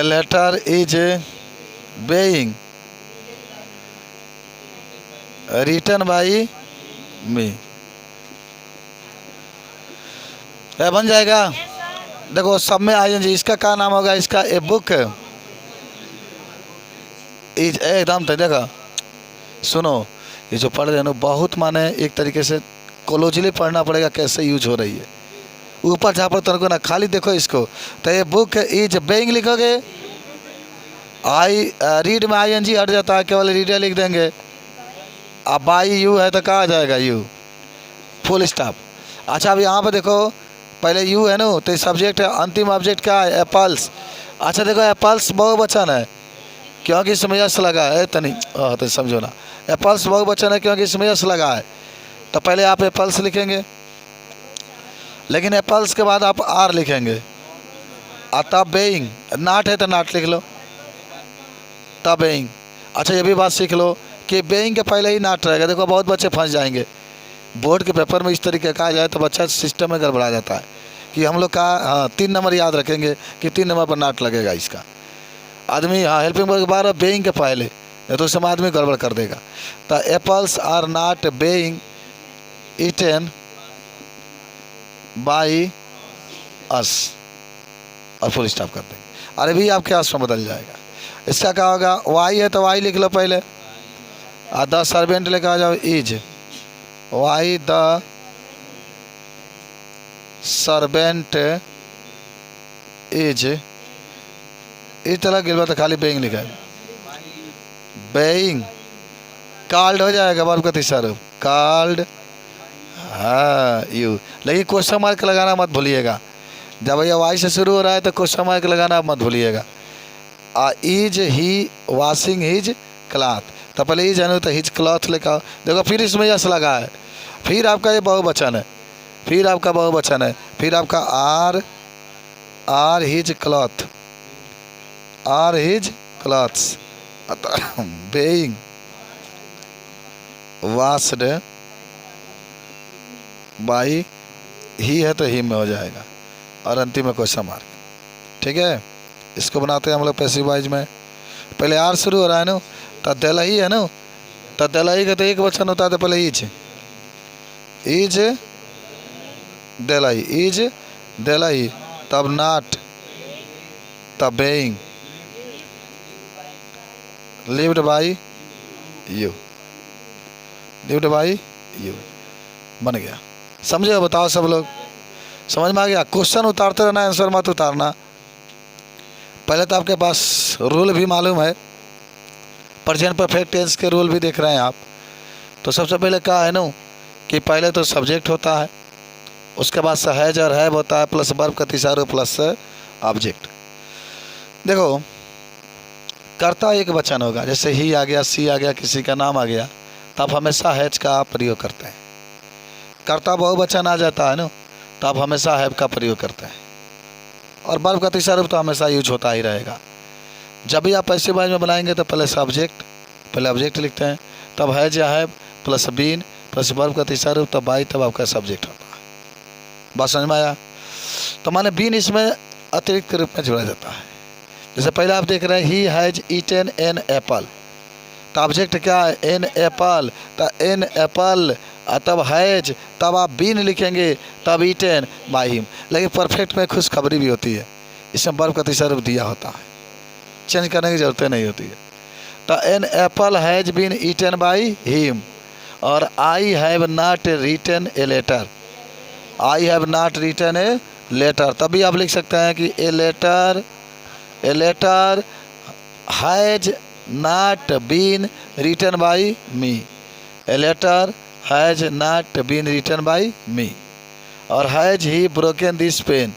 letter is being written by me. बन जाएगा। देखो सब में आईएनजी, इसका क्या नाम होगा? इसका ए बुक इज, एकदम तो देखो सुनो, ये जो पढ़ रहे हो बहुत माने एक तरीके से कोलोजली पढ़ना पड़ेगा कैसे यूज हो रही है। ऊपर जहाँ पर तुमको ना खाली देखो इसको। तो ये बुक इज बेइंग लिखोगे, आई रीड में आईएनजी हट जाता है, केवल रीडर लिख देंगे। अब बाई यू है तो कहाँ आ जाएगा? You, full stop. अच्छा अब यहाँ पर देखो पहले यू है ना, तो सब्जेक्ट है, अंतिम ऑब्जेक्ट क्या है? एप्पल्स। अच्छा देखो एप्पल्स बहुवचन है क्योंकि इसमें यस लगा है, तो नहीं तो समझो ना, एप्पल्स बहुवचन है क्योंकि इसमें यस लगा है। तो पहले आप एप्पल्स लिखेंगे, लेकिन एप्पल्स के बाद आप आर लिखेंगे और तब बेइंग। नाट है तो नाट लिख लो, तब बेइंग। अच्छा ये भी बात सीख लो कि बेइंग के पहले ही नाट रहेगा। देखो बहुत बच्चे फंस जाएंगे बोर्ड के पेपर में, इस तरीके का आ जाए तो बच्चा सिस्टम में गड़बड़ा जाता है कि हम लोग का 3 नंबर याद रखेंगे कि 3 नंबर पर नाट लगेगा इसका। आदमी हेल्पिंग वर्ब के बाद बेइंग के पहले, नहीं तो उसमें आदमी गड़बड़ कर देगा। तो apples are not being eaten by us, और फुल स्टॉप कर देंगे। अरे भी आपके आस में बदल जाएगा। इसका क्या होगा? वाई है तो वाई लिख लो पहले, और द सर्वेंट लेकर आ जाओ is, why the servant is, इस तरह गिरवा तो खाली बेइंग लिखा है, बेइंग कॉल्ड हो जाएगा वर्ब का तीसरा रूप, कॉल्ड। हाँ यू, लेकिन क्वेश्चन मार्क लगाना मत भूलिएगा। जब ये वाई से शुरू हो रहा है तो क्वेश्चन मार्क लगाना मत भूलिएगा। Is he washing his cloth, तो पहले इज है ना तो हिज क्लॉथ लिखा। देखो फिर इसमें यस लगा है, फिर आपका ये बहुवचन है, फिर आपका बहुवचन है, फिर आपका are his cloth, are his cloths, being washed by he है तो ही में हो जाएगा, और अंतिम में क्वेश्चन मार्क। ठीक है, इसको बनाते हैं हम लोग पैसिव वॉइस में। पहले आर शुरू हो रहा है ना, तो दिलाई है ना, तो दिलाई का तो एक वचन होता है, तो पहले इज दिलाई, इज दिलाई, तब नॉट, तब being, lived by you, lived by you, बन गया। समझे? बताओ सब लोग, समझ में आ गया? क्वेश्चन उतारते रहना, आंसर मत उतारना। पहले तो आपके पास रूल भी मालूम है, प्रेजेंट परफेक्ट टेंस के रूल भी देख रहे हैं आप। तो सबसे पहले क्या है ना कि पहले तो सब्जेक्ट होता है, उसके बाद हैज और हैव होता है, प्लस वर्ब का तीसरा रूप प्लस ऑब्जेक्ट। देखो कर्ता एक वचन होगा, जैसे ही आ गया, सी आ गया, किसी का नाम आ गया, तब हमेशा हैज का आप प्रयोग करते हैं। कर्ता बहुवचन आ जाता है ना, तो आप हमेशा हैव का प्रयोग करते हैं। और वर्ब का तीसरा रूप तो हमेशा यूज होता ही रहेगा। जब भी आप पैसिव वॉइस में बनाएंगे तो पहले सब्जेक्ट, पहले ऑब्जेक्ट लिखते हैं, तब हैज या have plus been plus verb का तीसरा रूप, तब बाई, तब आपका सब्जेक्ट होता है। बात समझ में आया? तो माने बीन इसमें अतिरिक्त रूप में जोड़ा जाता है। जैसे पहले आप देख रहे हैं he has eaten an apple, तो ऑब्जेक्ट क्या है? एन एप्पल, तो एन एप्पल, तब हैज, तब आप बीन लिखेंगे, तब ईटन बाई हिम। लेकिन परफेक्ट में खुशखबरी भी होती है, इसमें वर्ब का तीसरा रूप दिया होता है, चेंज करने की जरूरत नहीं होती है। तो an apple has been eaten by him, और I have not written a letter, I have not written a letter, तभी आप लिख सकते हैं कि a letter has not been written by me, a letter has not been written by me. और has he broken this pen,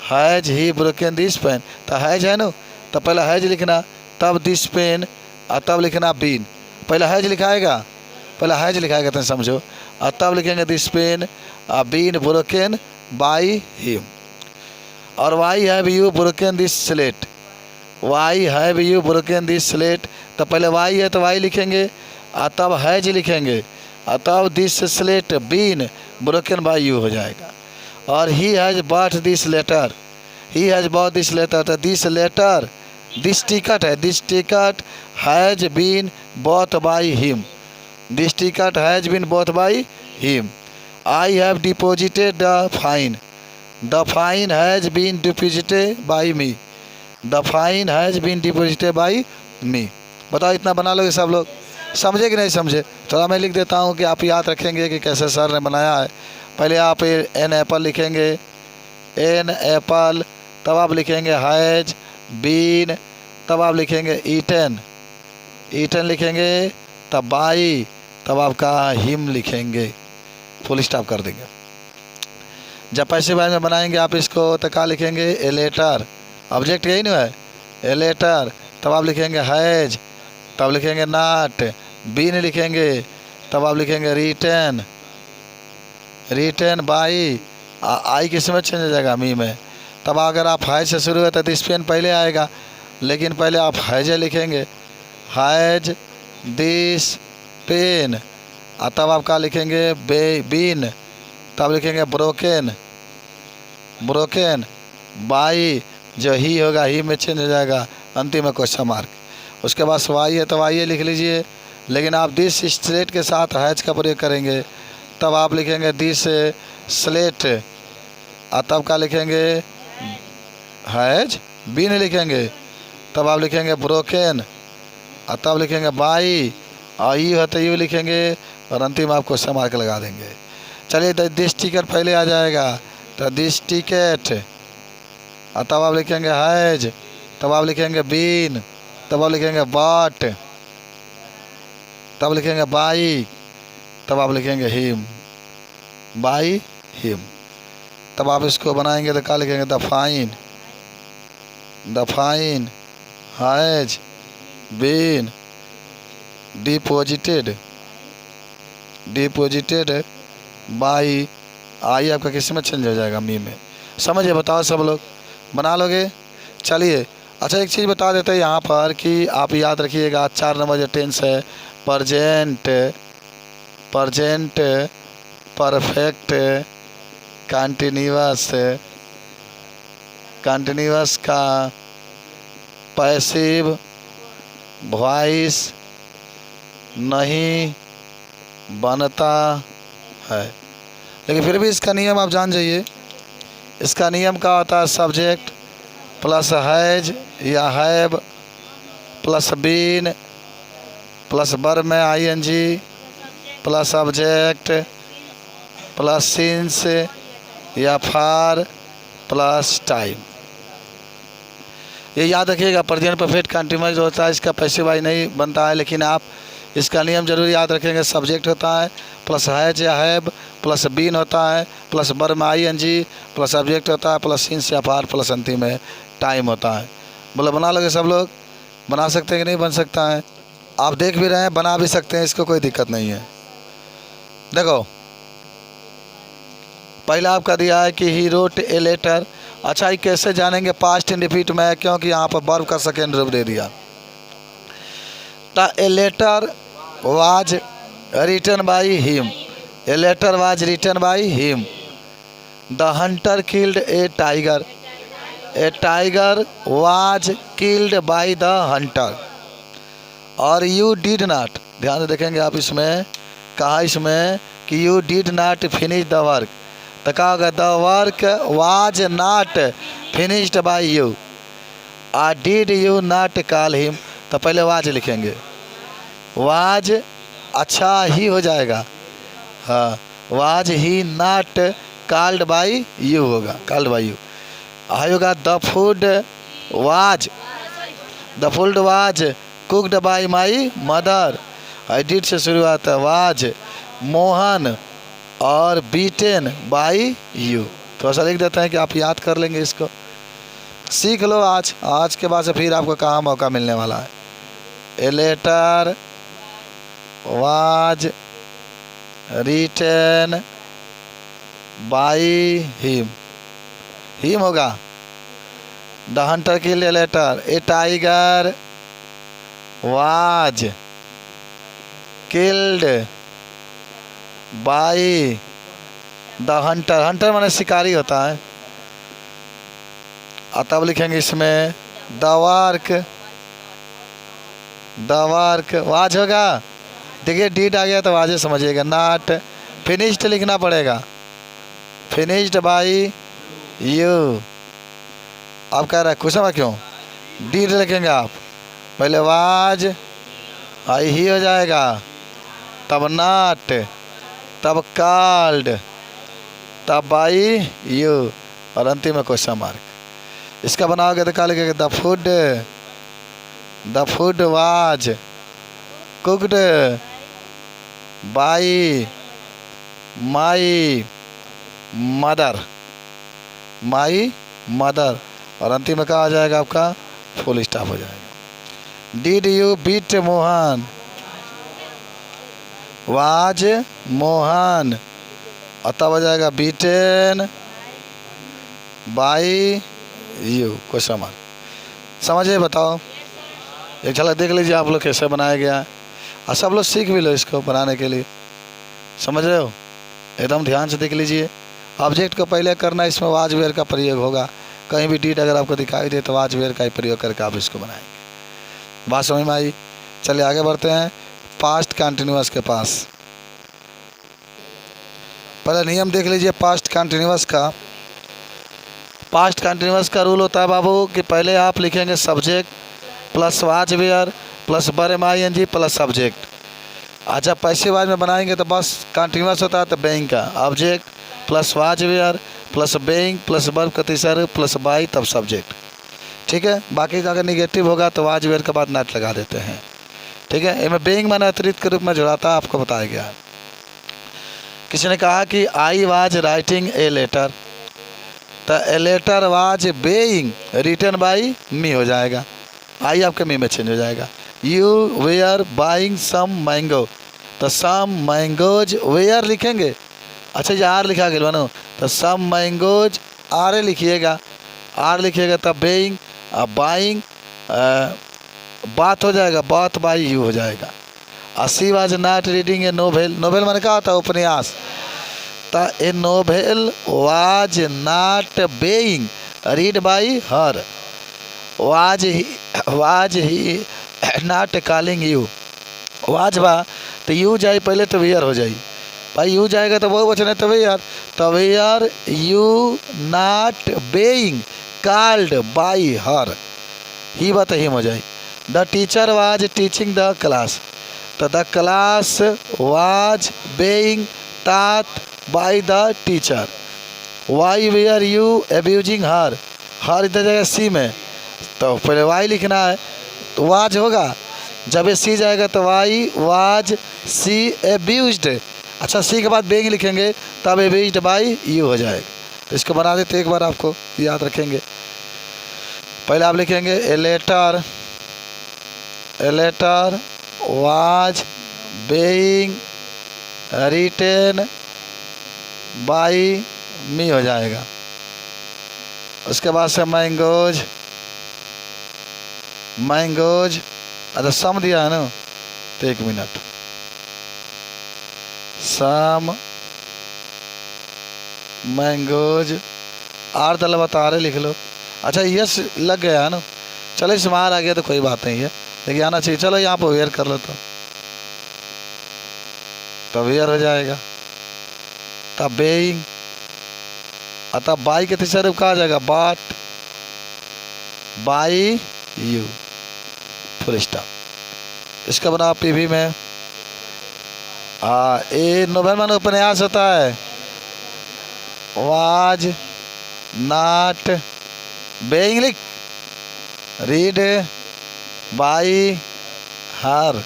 has he broken this pen, तो has है ना, तो पहले हैज लिखना, तब दिस पेन, और तब लिखना बीन। पहले हैज लिखाएगा, पहले हैज लिखाएगा तो समझो, और तब लिखेंगे this pen been broken by him. और why have you broken this slate, why have you broken this slate, तो पहले वाई है तो वाई लिखेंगे, और तब हैज लिखेंगे, और तब this slate been broken by you हो जाएगा। और he has bought this letter, he has bought this letter, तो दिस लेटर, दिस टिकट है, this ticket has been bought by him, this ticket has been bought by him. I have deposited the fine has been deposited by me, the fine has been deposited by me. बताओ इतना बना लोगे सब लोग, समझे कि नहीं समझे? थोड़ा मैं लिख देता हूँ कि आप याद रखेंगे कि कैसे सर ने बनाया है। पहले आप एन एप्पल लिखेंगे, एन एप्पल, तब आप लिखेंगे हैज बीन, तब आप लिखेंगे ईटन, ईटन लिखेंगे, तब बाई, तब आपका हिम लिखेंगे, फुल स्टॉप कर देंगे। जब पैसे बाय में बनाएंगे आप इसको तो क्या लिखेंगे? ए लेटर, ऑब्जेक्ट यही ना है, ए लेटर, तब आप लिखेंगे हैज, तब लिखेंगे नॉट, बीन लिखेंगे, तब आप लिखेंगे रिटर्न, रिटर्न बाई, आई किस में चेंज हो जाएगा? मी में। तब अगर आप हैज से शुरू है तो दिस पेन पहले आएगा, लेकिन पहले आप हैज लिखेंगे, हैज दिस पेन, तब आप क्या लिखेंगे? बीन, तब लिखेंगे ब्रोकन, ब्रोकन बाई, जो ही होगा ही में चेंज हो जाएगा, अंतिम में क्वेश्चन मार्क। उसके बाद वाई है तो वाई लिख लीजिए, लेकिन आप दिस स्लेट के साथ हैज का प्रयोग करेंगे, तब आप लिखेंगे दिस स्लेट, तब क्या लिखेंगे? हैज बीन लिखेंगे, तब आप लिखेंगे ब्रोकन, तब लिखेंगे बाई, और यू है तो यू लिखेंगे, और अंतिम आप क्वेश्चन मार्क लगा देंगे। चलिए तो दिस टिकट पहले आ जाएगा, तो दिस टिकट, तब आप लिखेंगे हैज, तब आप लिखेंगे बीन, तब आप लिखेंगे बॉट, तब लिखेंगे बाई, तब आप लिखेंगे हिम, बाई हिम। तब आप इसको बनाएंगे तो क्या लिखेंगे? The fine has been deposited by, I आपका किस में चेंज हो जाएगा? मी में। समझिए, बताओ सब लोग बना लोगे? चलिए अच्छा एक चीज़ बता देते हैं यहाँ पर कि आप याद रखिएगा, 4 नंबर जो टेंस है, प्रजेंट, परफेक्ट, कंटिन्यूअस का पैसिव वॉइस नहीं बनता है। लेकिन फिर भी इसका नियम आप जान जाइए। इसका नियम क्या होता है? सब्जेक्ट प्लस हैज या have plus been plus verb में ING plus object plus since या फार प्लस टाइम। ये याद रखिएगा, प्रेजेंट परफेक्ट कंटिन्यूअस जो होता है इसका पैसिव वॉइस नहीं बनता है, लेकिन आप इसका नियम जरूर याद रखेंगे। सब्जेक्ट होता है प्लस हैज या हैव प्लस बीन होता है प्लस वर्ब में आईएनजी प्लस ऑब्जेक्ट होता है प्लस सिंस या फार प्लस अंतिम में टाइम होता है। बोले बना लोगे सब लोग? बना सकते हैं कि नहीं बन सकता है? आप देख भी रहे हैं, बना भी सकते हैं, इसको कोई दिक्कत नहीं है। देखो पहला आपका दिया है कि ही रोट ए लेटर। अच्छा ये कैसे जानेंगे पास्ट इंडेफिनिट में? क्योंकि यहाँ पर वर्ब का सेकेंड रूप दे दिया। The a letter was written by him, a letter was written by him. The hunter killed a tiger was killed by the hunter. और यू डिड नॉट, ध्यान से देखेंगे आप, इसमें कहा इसमें कि you did not finish the work, तो कहा होगा the work was not finished by you. और did you not call him, तो पहले वाज लिखेंगे, वाज अच्छा ही हो जाएगा, हाँ, was he not called by you होगा, कॉल्ड बाई यू। आई होगा the food was cooked by my mother. I did से शुरू आता है, वाज मोहन और बीटेन बाई यू। थोड़ा सा लिख देते हैं कि आप याद कर लेंगे, इसको सीख लो आज के बाद से फिर आपको कहाँ मौका मिलने वाला है। A letter was written by him होगा। The hunter killed a letter. A tiger was killed by the hunter. Hunter माने शिकारी होता है। तब लिखेंगे इसमें द वर्क वाज होगा। देखिए डीड आ गया तो वाजे समझिएगा। नॉट फिनिश्ड लिखना पड़ेगा, फिनिश्ड बाई यू। आप कह रहे हैं कुछ समझ क्यों डीड लिखेंगे आप, पहले वाज आई ही हो जाएगा, तब नॉट, तब कॉल्ड, तब बाई यू और अंतिम में क्वेश्चन मार्क। इसका बनाओगे तो क्या लिखेगा, the food was cooked by my mother और अंतिम में क्या आ जाएगा आपका, फुल स्टॉप हो जाएगा। Did you beat Mohan, was Mohan और तब आ जाएगा beaten by you question mark. समझिए, बताओ एक झलक देख लीजिए आप लोग कैसे बनाया गया है, और सब लोग सीख भी लो इसको बनाने के लिए। समझ रहे हो, एकदम ध्यान से देख लीजिए। ऑब्जेक्ट को पहले करना, इसमें वाज वेयर का प्रयोग होगा। कहीं भी डीड अगर आपको दिखाई दे तो वाज वेयर का ही प्रयोग करके आप इसको बनाएंगे। बात समझ में आई? चलिए आगे बढ़ते हैं पास्ट कंटिन्यूअस के पास। पहले नियम देख लीजिए पास्ट कंटिन्यूअस का। पास्ट कंटिन्यूअस का रूल होता है बाबू कि पहले आप लिखेंगे subject plus was were plus verb I N G plus subject. जब पैसिव वॉइस में बनाएंगे तो बस कंटिन्यूअस होता है, तो बेइंग का object plus was were plus being plus verb का तीसरा प्लस बाई तब सब्जेक्ट। ठीक है, बाकी अगर निगेटिव होगा तो वाज वेयर के बाद नॉट लगा देते हैं। ठीक है, इनमें बेइंग माना अतिरिक्त के रूप में जुड़ाता है, आपको बताया गया है। किसी ने कहा कि I was writing a letter, तो a letter was being written by me हो जाएगा, आई आपके मी में चेंज हो जाएगा। You were buying some mango, तो सम मैंगोज वेयर लिखेंगे। अच्छा ये आर लिखा गया बनो, तो सम मैंगोज आर लिखिएगा, आर लिखिएगा तब बेइंग बाइंग बात हो जाएगा, बात बाई यू हो जाएगा। She was not reading A novel, novel मैंने कहा था उपन्यास, तो ए novel was not being read by her, was he not calling you. Was बा तो यू जाए पहले तो वेयर हो जाए, भाई यू जाएगा तो वो बचने तो वेयर, तो were you not being called by her, ही बात हिम हो जाए। The teacher was teaching the class, तो the class was being taught by the teacher. Why were you abusing her, her इधर जगह सी में, तो पहले वाई लिखना है तो वाज होगा, जब ये सी जाएगा तो वाई वाज सी एब्यूज्ड। अच्छा सी के बाद बेइंग लिखेंगे तब एब्यूज्ड बाई यू हो जाएगा। तो इसको बना देते एक बार, आपको याद रखेंगे। पहले आप लिखेंगे a letter was being written by me हो जाएगा। उसके बाद से मैंगोज अच्छा सम दिया है ना, तो एक मिनट, सम मैंगोज आर दल बता रहे लिख लो। अच्छा यस लग गया है ना, चलो इसमें आर आ गया तो कोई बात नहीं है, लेकिन आना चाहिए। चलो यहाँ पर वेयर कर लो तो वेयर हो जाएगा, तब बेइंग, तब बाई के तीसरे रूप कहा जाएगा बाट बाई यू फुल स्टॉप। इसका बना पीवी में ए नोवेल में उपन्यास होता है, वाज नॉट बेइंग लिख रीड बाई हर।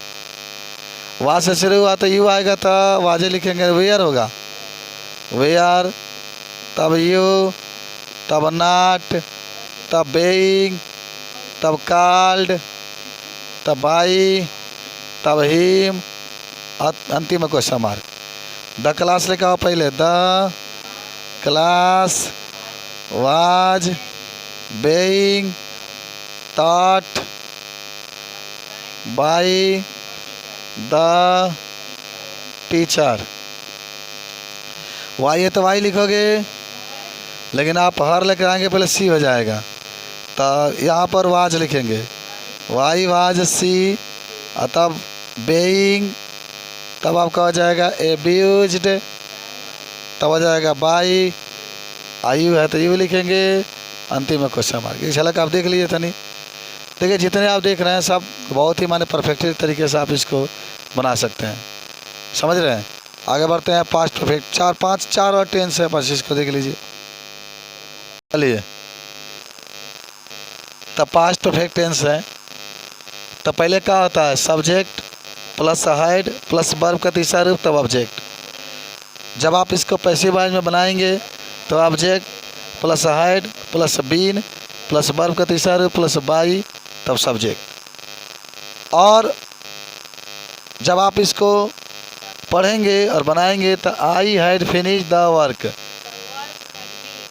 वहाँ से शुरू हुआ तो यू आएगा तो वाजे लिखेंगे वेयर होगा वेयर, तब यू, तब नॉट, तब बेइंग, तब कॉल्ड, तब बाई, तब हिम, अंतिम में क्वेश्चन मार्क। द क्लास लिखा हो पहले, the class was being taught by the teacher. Why है तो वाई लिखोगे, लेकिन आप हर लेकर आएंगे पहले सी हो जाएगा, तो यहाँ पर वाज लिखेंगे, वाई वाज सी, तब बेइंग, तब आपका हो जाएगा एब्यूज्ड, तब हो जाएगा बाई, आयु है तो यू लिखेंगे, अंतिम में क्वेश्चन मार्क। एक झलक आप देख लीजिए तनी। देखिए जितने आप देख रहे हैं सब बहुत ही माने परफेक्ट तरीके से आप इसको बना सकते हैं, समझ रहे हैं। आगे बढ़ते हैं। पास्ट परफेक्ट चार और टेंस है, बस इसको देख लीजिए। चलिए, तब पास्ट परफेक्ट टेंस है तो पहले क्या होता है, subject plus had plus verb का तीसरा रूप तब ऑब्जेक्ट। जब आप इसको पैसिव वॉइस में बनाएंगे तो object plus had plus been plus verb का तीसरा रूप प्लस बाई तब सब्जेक्ट। और जब आप इसको पढ़ेंगे और बनाएंगे तो I had finish the work,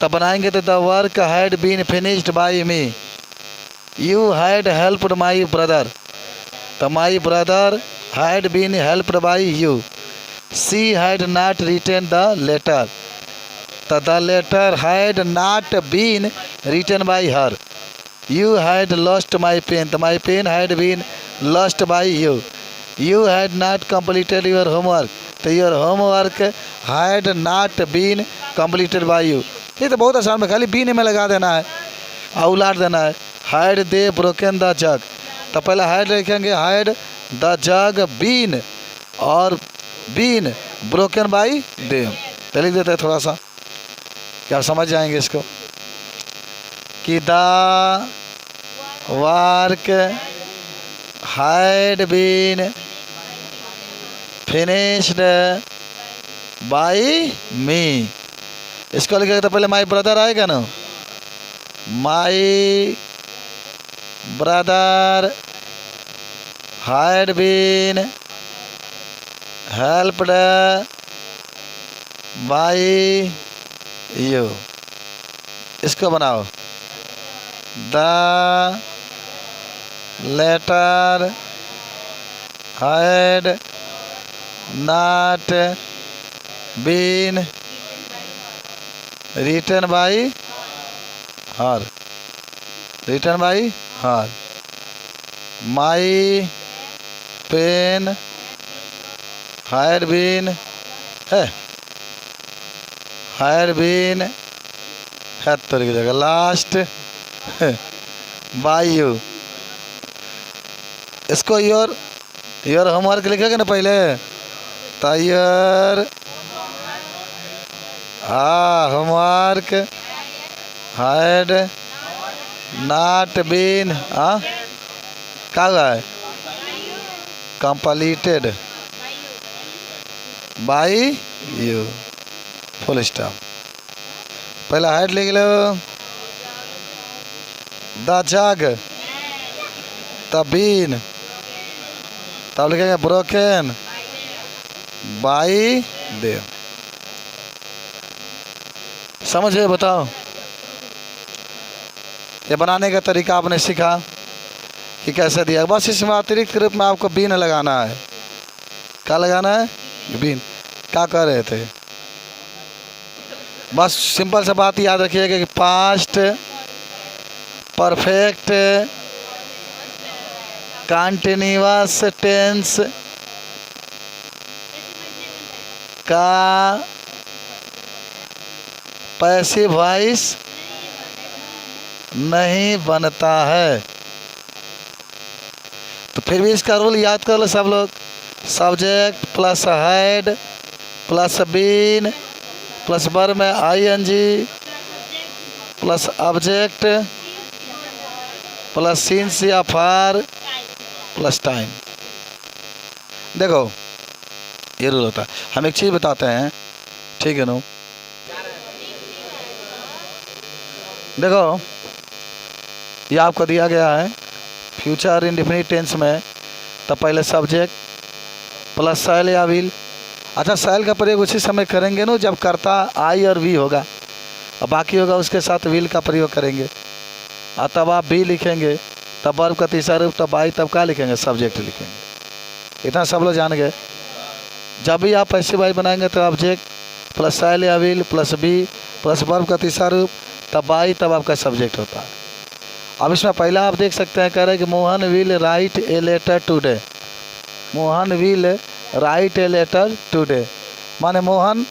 तब बनाएंगे तो the work had been finished by me. You had helped my brother, तो my brother had been helped by you. She had not written the letter, तो the letter had not been written by her. You had lost my pen, तो my pen had been lost by you. You had not completed your homework, तो your homework had not been completed by you. ये तो बहुत आसान है, खाली been में लगा देना है और उलाट देना है। हैड दे ब्रोकन द जग, तो पहले हैड लिखेंगे हैड द जग बीन और बीन ब्रोकन बाई देम। तो लिख देते हैं थोड़ा सा, क्या समझ जाएंगे इसको कि the work had been finished by me. इसको लिखेगा तो पहले माई ब्रदर आएगा ना, my brother had been helped by you. इसको बनाओ, the letter had not been written by her, written by her. My pen had been है तो लिख देगा लास्ट बाई यू। इसको योर होमवर्क लिखेगा ना पहले, तो your homework had not been क्या हुआ है completed by you, full stop. पहले हैड लिख लो, द जग, तब बीन, तब लिखेंगे ब्रोकन बाई देम। समझे, बताओ। ये बनाने का तरीका आपने सीखा कि कैसे दिया। बस इसमें अतिरिक्त रूप में आपको बीन लगाना है। क्या लगाना है, बीन। क्या कर रहे थे, बस सिंपल सा बात याद रखिएगा कि पास्ट परफेक्ट कंटिन्यूअस टेंस का पैसिव वॉइस नहीं बनता है। तो फिर भी इसका रूल याद कर लो सब लोग, subject plus had plus been plus verb में ING plus object plus since या फॉर प्लस टाइम। देखो ये रूल होता है। हम एक चीज़ बताते हैं, ठीक है नो। देखो ये आपको दिया गया है फ्यूचर इंडेफिनिट टेंस में, तो पहले सब्जेक्ट प्लस शैल या विल। अच्छा, शैल का प्रयोग उसी समय करेंगे ना जब कर्ता आई और वी होगा, और बाकी होगा उसके साथ विल का प्रयोग करेंगे। और तब आप बी लिखेंगे, तब वर्ब का तीसरा रूप, तब आई, तब क्या लिखेंगे? सब्जेक्ट लिखेंगे। इतना सब लोग जान गए। जब भी आप पैसिव वाई बनाएंगे तो ऑब्जेक्ट प्लस शैल या will plus be plus verb का तीसरा रूप, तब आई, तब आपका सब्जेक्ट होता है। अब इसमें पहला आप देख सकते हैं, कह रहे हैं कि Mohan will write a letter today. Mohan will write a letter today, माने मोहन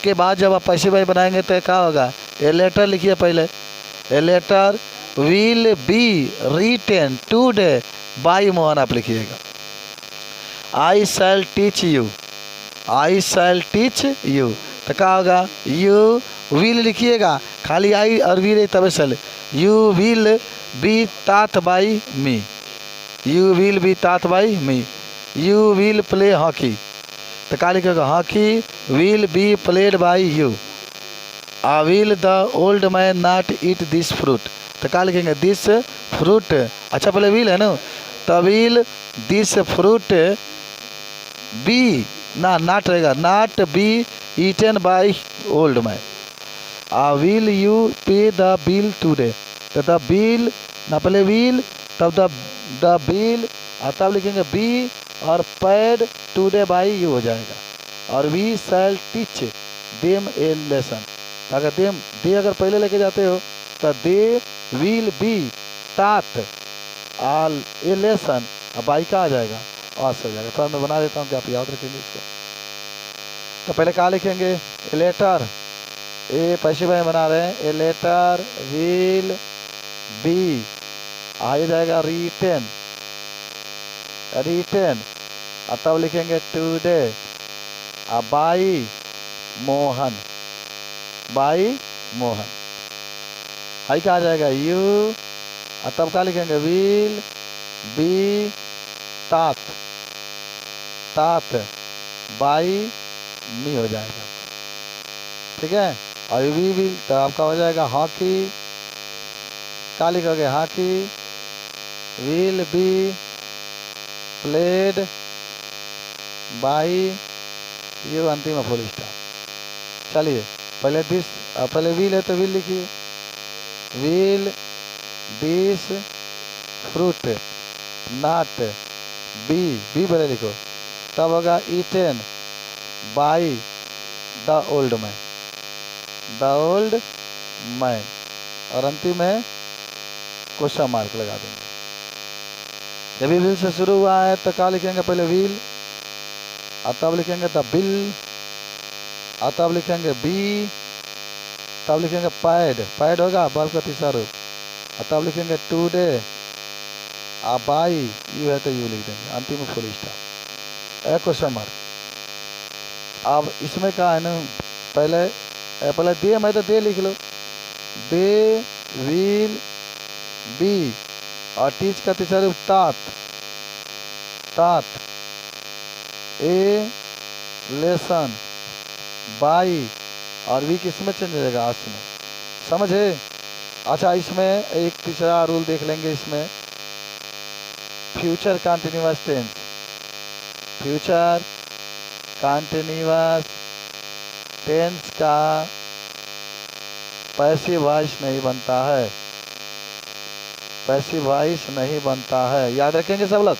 के बाद जब आप पैसिव वाई बनाएंगे तो क्या होगा? ए लेटर लिखिए पहले। A letter will be written today by Mohan आप लिखिएगा। I shall teach you, I shall teach you, तो क्या होगा? यू विल लिखिएगा, खाली आई और विल तब shall. You will be taught by me, you will be taught by me. You will play hockey, तो क्या लिखेगा? Hockey will be played by you. I will the old man not eat this fruit, तो क्या लिखेंगे? This fruit. अच्छा पहले will है ना, तो विल दिस फ्रूट बी ना नॉट रहेगा, not be eaten by old man. Will you pay the bill today, तो द बिल ना पहले विल तब द बिल, और तब लिखेंगे बी और पेड टुडे बाई यू हो जाएगा। और we shall teach them a lesson, अगर देम दे अगर पहले लेके जाते हो तो दे विल बी टाट आल ए लेसन, अब बाई का आ जाएगा और से हो जाएगा। तो मैं बना देता हूँ कि आप याद रखेंगे इसको। तो पहले क्या लिखेंगे? ए लेटर, ए पैसिव में बना रहे हैं। ए लेटर विल बी आ जाएगा रिटन, रिटन, और तब लिखेंगे today by Mohan, by Mohan. High क्या आ जाएगा? यू, और तब क्या लिखेंगे? विल बी टाट, टाट बाई मी हो जाएगा, ठीक है। और वी विल तो आपका हो जाएगा हॉकी, क्या लिखोगे? Hockey will be played by you, अंतिम में फुल स्टॉप। चलिए पहले दिस, पहले विल है तो विल लिखिए। Will this fruit not be, be पहले लिखो, तब होगा eaten by the old man, the old man, और अंतिम में क्वेश्चन मार्क लगा देंगे। जब भी विल से शुरू हुआ है तो क्या लिखेंगे? पहले विल, और तब लिखेंगे द बिल, और तब लिखेंगे बी, तब लिखेंगे पैड, पैड होगा वर्ब का तीसरा रूप, और तब लिखेंगे टुडे बाई यू है तो यू लिख देंगे, अंतिम में फुल स्टॉप, ए क्वेश्चन मार्क। अब इसमें क्या है ना, पहले दे मैं तो दे लिख लो। दे विल बी, और टीच का तीसरा रूप तात, तात ए लेसन बाई, और वी किस में चेंज हो जाएगा? आस में, समझे? अच्छा इसमें एक तीसरा रूल देख लेंगे। इसमें future continuous tense, future continuous tense का पैसिव वॉइस नहीं बनता है, पैसिव वॉइस नहीं बनता है, याद रखेंगे सब लोग।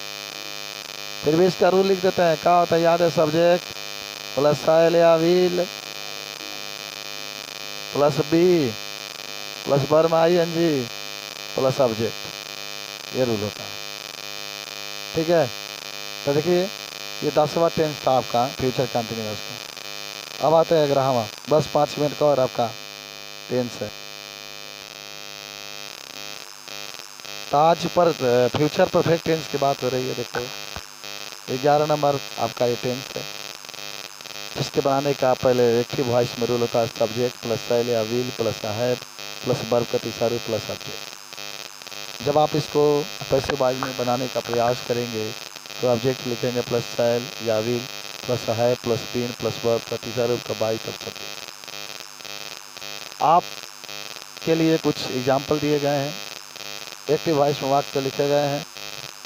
फिर भी इसका रूल लिख देते हैं, क्या होता है? याद है? सब्जेक्ट प्लस शैल या will plus be plus verb ING plus object, ये रूल होता है, ठीक है। तो देखिए ये 10वां टेंस था आपका फ्यूचर कंटिन्यूअस का। अब आते हैं ग्रामर, बस 5 मिनट का और आपका टेंस है। तो आज पर फ्यूचर परफेक्ट टेंस की बात हो रही है। देखो 11 नंबर आपका ये टेंस है। इसके बनाने का पहले एक्टिव वॉइस में रूल होता है सब्जेक्ट प्लस सेल या will plus have plus verb का तीसरा रूल प्लस सब्जेक्ट। जब आप इसको पैसिव वॉइस में बनाने का प्रयास करेंगे तो ऑब्जेक्ट लिखेंगे प्लस सेल या will plus have plus been plus verb का तीसरा रूल का बाई तब सब्जेक्ट। आप के लिए कुछ एग्जाम्पल दिए गए हैं, एक्टिव वॉइस में वाक्य लिखे गए हैं,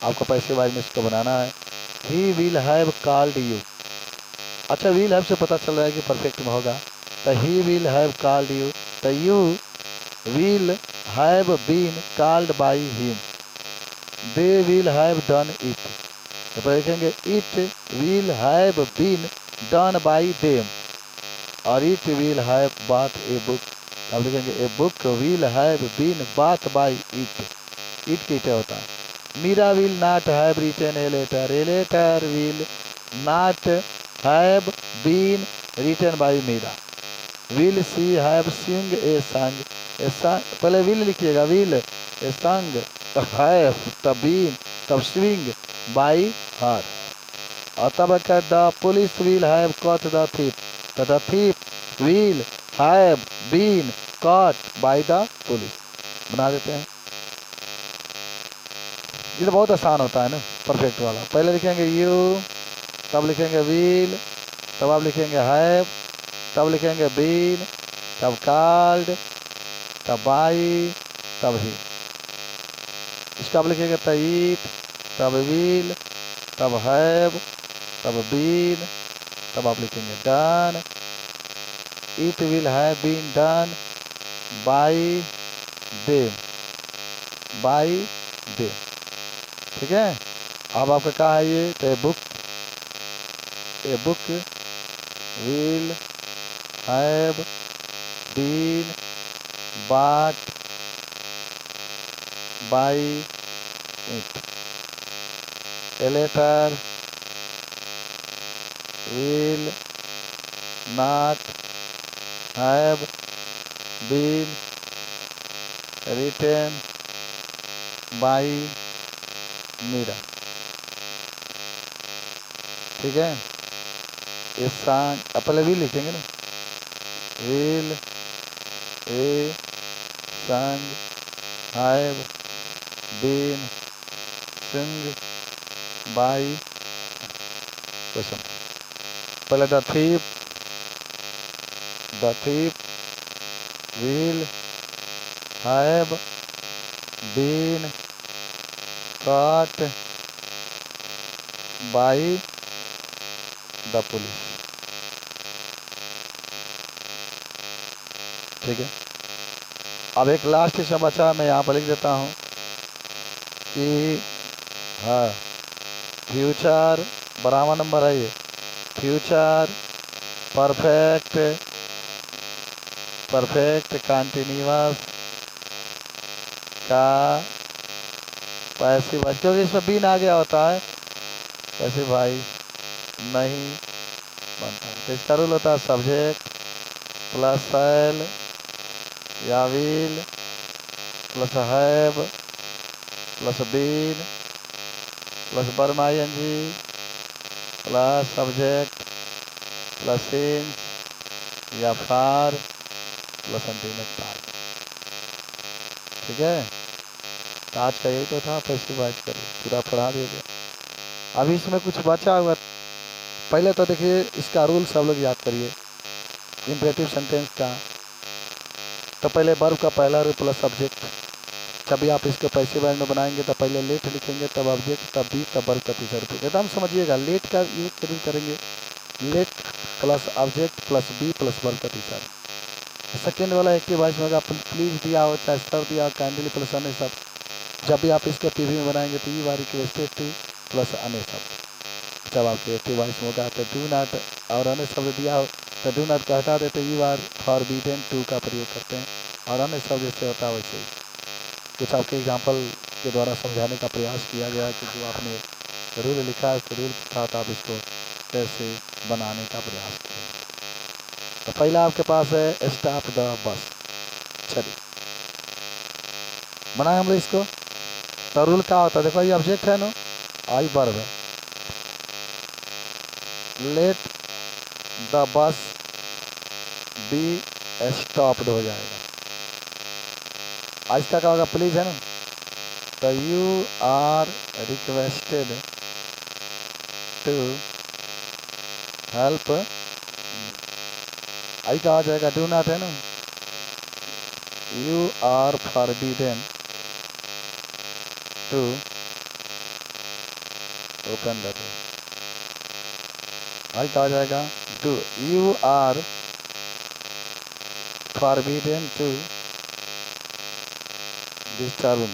आपको पैसिव वॉइस में इसको बनाना है। ही विल हैव कॉल्ड यू। अच्छा, विल हैव से पता चल रहा है कि परफेक्ट में होगा, तो he will have called you, तो you will have been called by him. They will have done it, तो देखेंगे it will have been done by them, और it will have bought a book, अब लिखेंगे a book will have been bought by it. It कीटे होता है। Meera will not have written a letter will not have been written by Meera. Will she have Singh a song, पहले will लिखिएगा, will a song, have तब been तब swing by her, और तब the police will have caught the thief, तो the thief will have been caught by the police. बना देते हैं। ये तो बहुत आसान होता है ना परफेक्ट वाला। पहले लिखेंगे यू, तब लिखेंगे विल, तब आप लिखेंगे हैव, तब लिखेंगे बीन, तब कॉल्ड, तब बाई, तब ही। इसका आप लिखेंगे तब ईट, तब विल, तब हैव, तब बीन, तब आप लिखेंगे done. It will have been done by them, by them. ठीक है। अब आपका क्या है ये, तो a book will have been bought by it. A letter will not have been written by Mira. ठीक है। ये सॉन्ग पहले भी लिखेंगे ना, will a song have been sung by question। पहले the thief will have been caught by the police। ठीक है। अब एक लास्ट इसमें बचा, मैं यहाँ पर लिख देता हूँ कि हाँ फ्यूचर बराबर नंबर है ये, फ्यूचर परफेक्ट कंटिन्यूअस का पैसिव वॉइस, क्योंकि इसमें बीन आ गया होता है, पैसिव वॉइस नहीं बनता। तो इसका रूल होता है सब्जेक्ट प्लस सेल या will plus have plus been plus verb I N G plus subject plus since या फार प्लस इंटीमेट पार्ट। ठीक है। तो आज का यही तो था, पैसिव वॉइस करिए, पूरा पढ़ा दिया गया। अभी इसमें कुछ बचा हुआ, पहले तो देखिए इसका रूल सब लोग याद करिए। इंपरेटिव सेंटेंस का तो पहले वर्ब का पहला रूल प्लस सब्जेक्ट, कभी आप इसको पैसिव वॉइस में बनाएंगे तो पहले लेट लिखेंगे, तब ऑब्जेक्ट, तब बी, तब वर्ब का तीसरा रूल। एकदम समझिएगा, लेट का यूज जरूर करेंगे, let plus object plus be plus verb का तीसरा रूल। सेकेंड वाला एक्टिव वॉइस में प्लीज दिया हो चाहे सर दिया काइंडली प्लस अन्य सब, जब भी आप इसको पीवी में बनाएंगे तो ये वारी की प्लस अन्य सब। जब आपके एक्टिव वॉइस में होगा तो डू नॉट और अन्य शब्द दिया हो तो डू नॉट को हटा देते, ये बार फॉरबिडन टू का प्रयोग करते हैं, और अन्य शब्द जैसे होता है वैसे ही। कुछ आपके एग्जाम्पल के द्वारा समझाने का प्रयास किया गया कि जो आपने रूल लिखा है उस रूल के साथ आप इसको कैसे बनाने का प्रयास करेंगे। तो पहला आपके पास है स्टॉप द बस। चलिए बनाए हम लोग इसको। तो रूल क्या होता है, देखो ये ऑब्जेक्ट है ना, आई वर्ब है, let the bus be stopped हो जाएगा। आज का क्या होगा, प्लीज है ना। तो you are requested to help, I का आ जाएगा डू नॉट है ना। You are forbidden to open the door, I का आ जाएगा do. You are forbidden to disturb me.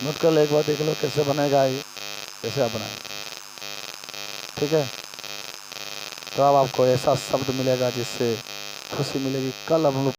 Note कर लो, एक बार देख लो कैसे बनेगा ये, कैसे आप बनाएंगे। ठीक है, तो अब आपको ऐसा शब्द मिलेगा जिससे खुशी मिलेगी। कल हम लोग